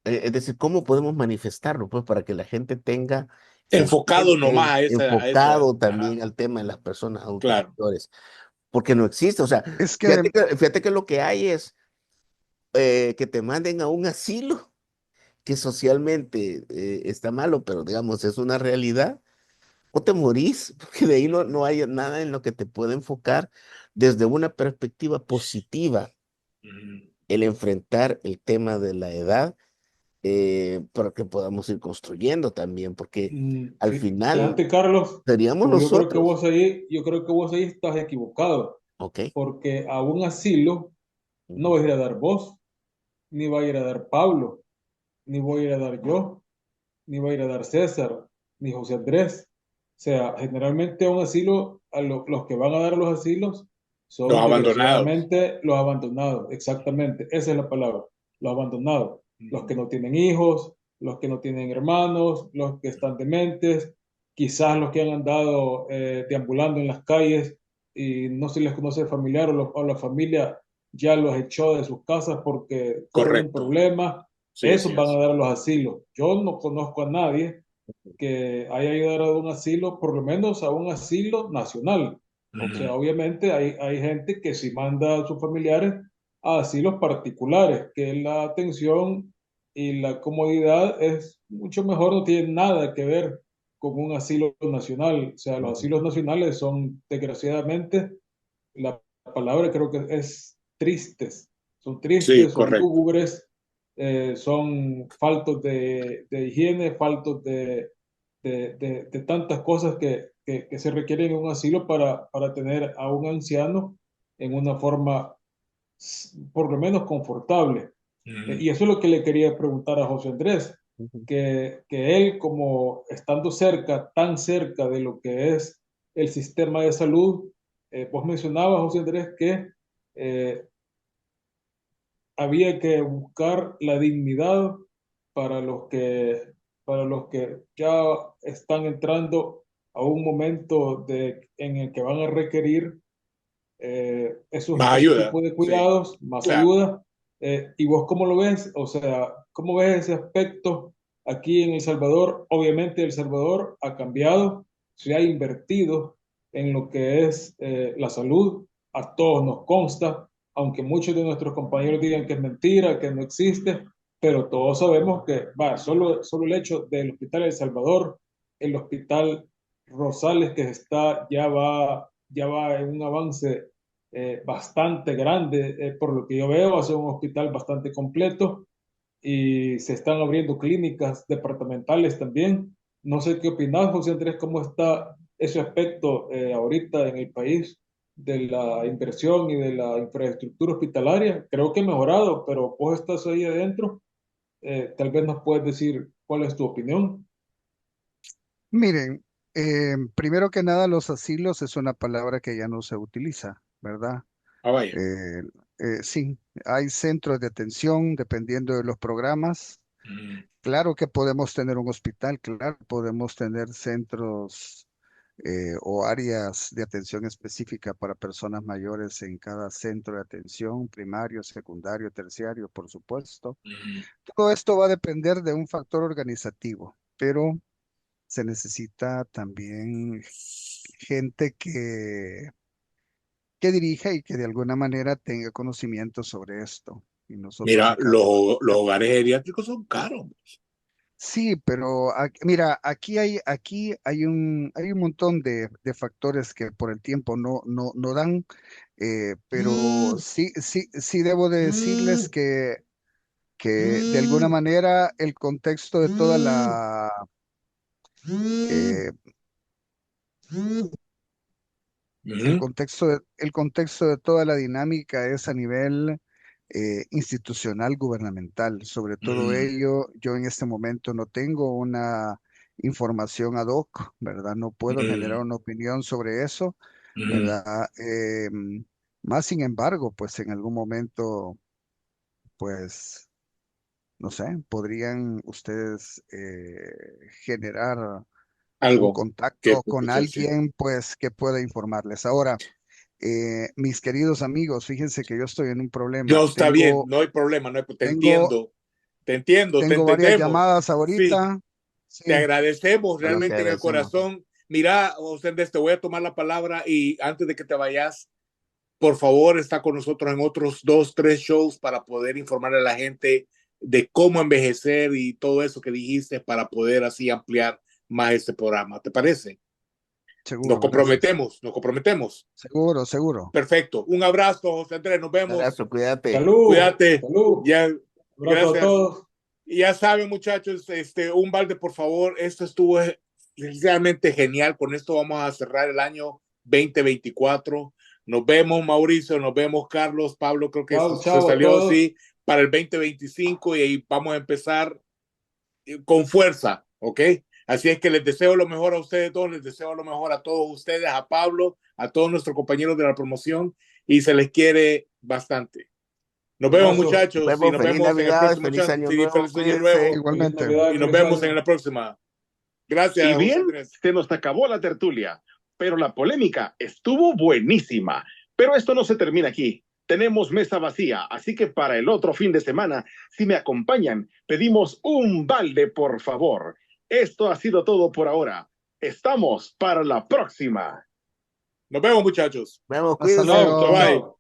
es decir, ¿cómo podemos manifestarlo? Pues para que la gente tenga en Enfocado nomás mente, a esa, enfocado ajá, también al tema de las personas adultas claro. mayores, porque no existe. O sea, es que adem- fíjate que lo que hay es que te manden a un asilo que socialmente está malo, pero digamos, es una realidad, o te morís, porque de ahí no hay nada en lo que te pueda enfocar desde una perspectiva positiva Mm, el enfrentar el tema de la edad para que podamos ir construyendo también, porque al final Fíjate, Carlos, seríamos pero yo creo que nosotros, vos ahí estás equivocado, ¿ok? porque a un asilo no Ujú, vas a ir a dar vos, ni va a ir a dar Pablo, ni voy a ir a dar yo, ni va a ir a dar César, ni José Andrés. O sea, generalmente a un asilo, los que van a dar los asilos los son abandonados. desgraciadamente los abandonados, exactamente, esa es la palabra, los abandonados, los que Mm, no tienen hijos, los que no tienen hermanos, los que están dementes, quizás los que han andado deambulando en las calles y no se les conoce el familiar o la familia ya los echó de sus casas porque fueron un correcto. problema. Sí, así Esos van a es. dar los asilos. Yo no conozco a nadie que haya ido a un asilo, por lo menos a un asilo nacional. O ok, sea, obviamente hay gente que sí manda a sus familiares a asilos particulares, que la atención y la comodidad es mucho mejor, no tiene nada que ver con un asilo nacional. O sea, los ujú, asilos nacionales son, desgraciadamente, la palabra creo que es Sí, tristes, son correcto. lúgubres, son faltos de higiene, faltos de tantas cosas que se requieren en un asilo para tener a un anciano en una forma por lo menos confortable. Mm, Y eso es lo que le quería preguntar a José Andrés, ujú, que él como estando cerca, tan cerca de lo que es el sistema de salud, vos mencionabas, José Andrés, que eh, había que buscar la dignidad para para los que ya están entrando a un momento en el que van a requerir más ese ayuda, tipo de sí, cuidados, más claro. ayuda. ¿Y vos cómo lo ves? O sea, ¿cómo ves ese aspecto aquí en El Salvador? Obviamente El Salvador ha cambiado, se ha invertido en lo que es la salud, a todos nos consta, aunque muchos de nuestros compañeros digan que es mentira, que no existe, pero todos sabemos que, va, solo el hecho del Hospital El Salvador, el Hospital Rosales que ya va en un avance bastante grande, por lo que yo veo, va a ser un hospital bastante completo y se están abriendo clínicas departamentales también. No sé qué opinas, José Andrés, cómo está ese aspecto ahorita en el país de la inversión y de la infraestructura hospitalaria. Creo que ha mejorado, pero vos estás ahí adentro, tal vez nos puedes decir cuál es tu opinión. Miren, primero que nada, los asilos es una palabra que ya no se utiliza, ¿verdad? Ah, vaya. Eh, sí, hay centros de atención dependiendo de los programas. Mm, Claro que podemos tener un hospital, claro, podemos tener centros o áreas de atención específica para personas mayores en cada centro de atención, primario, secundario, terciario, por supuesto. mm. Todo esto va a depender de un factor organizativo, pero se necesita también gente que dirija y que de alguna manera tenga conocimiento sobre esto. Y nosotros Mira, acá, los hogares geriátricos son caros. sí, pero mira, hay un montón de factores que por el tiempo no dan, pero sí debo de decirles que de alguna manera el contexto de toda eh, Ujú, el contexto de toda la dinámica es a nivel institucional, gubernamental. Sobre todo mm, ello, yo en este momento no tengo una información ad hoc, ¿verdad? No puedo generar mm, una opinión sobre eso, mm. ¿verdad? Más sin embargo, pues en algún momento, pues, no sé, podrían ustedes generar un Algo que contacto con escuché, sí. alguien, pues, que pueda informarles. Ahora, mis queridos amigos, fíjense que yo estoy en un problema. No está bien, no hay problema, no hay, te Tengo, entiendo, te entiendo, te tengo varias entendemos. llamadas Sí, ahorita. te Sí, agradecemos Bueno, te realmente en el agradecemos. corazón. Mira, José Andrés, te voy a tomar la palabra y antes de que te vayas, por favor, está con nosotros en otros 2, 3 shows para poder informarle a la gente de cómo envejecer y todo eso que dijiste para poder así ampliar más este programa. ¿Te parece? Nos seguro, gracias. comprometemos, nos comprometemos. Seguro, seguro. Perfecto. Un abrazo, José Andrés. Nos Un vemos. abrazo, cuídate. Salud, Cuídate. salud. Ya, Abrazo a gracias. todos. Y ya saben, muchachos, un balde, por favor. Esto estuvo realmente genial. Con esto vamos a cerrar el año 2024. Nos vemos, Mauricio. Nos vemos, Carlos. Pablo, creo que Chao, se chao a salió todos. así para el 2025 y ahí vamos a empezar con fuerza, ¿ok? Así es que les deseo lo mejor a ustedes todos, les deseo lo mejor a todos ustedes, a Pablo, a todos nuestros compañeros de la promoción y se les quiere bastante. Nos vemos, Abrazo. Nos muchachos, y vemos. nos Feliz vemos en el Navidad, próximo feliz chance. año Sí, nuevo. feliz año Cuídense. nuevo Feliz Igualmente. y Navidad, nos feliz vemos en año. la próxima. Y Gracias, José bien, Andrés. se nos acabó la tertulia, pero la polémica estuvo buenísima. Pero esto no se termina aquí. Tenemos mesa vacía, así que para el otro fin de semana, si me acompañan, pedimos un balde, por favor. Esto ha sido todo por ahora. Estamos para la próxima. Nos vemos, muchachos. Nos vemos, Hasta cuídense. Chao, Bye chao, luego. bye. chao.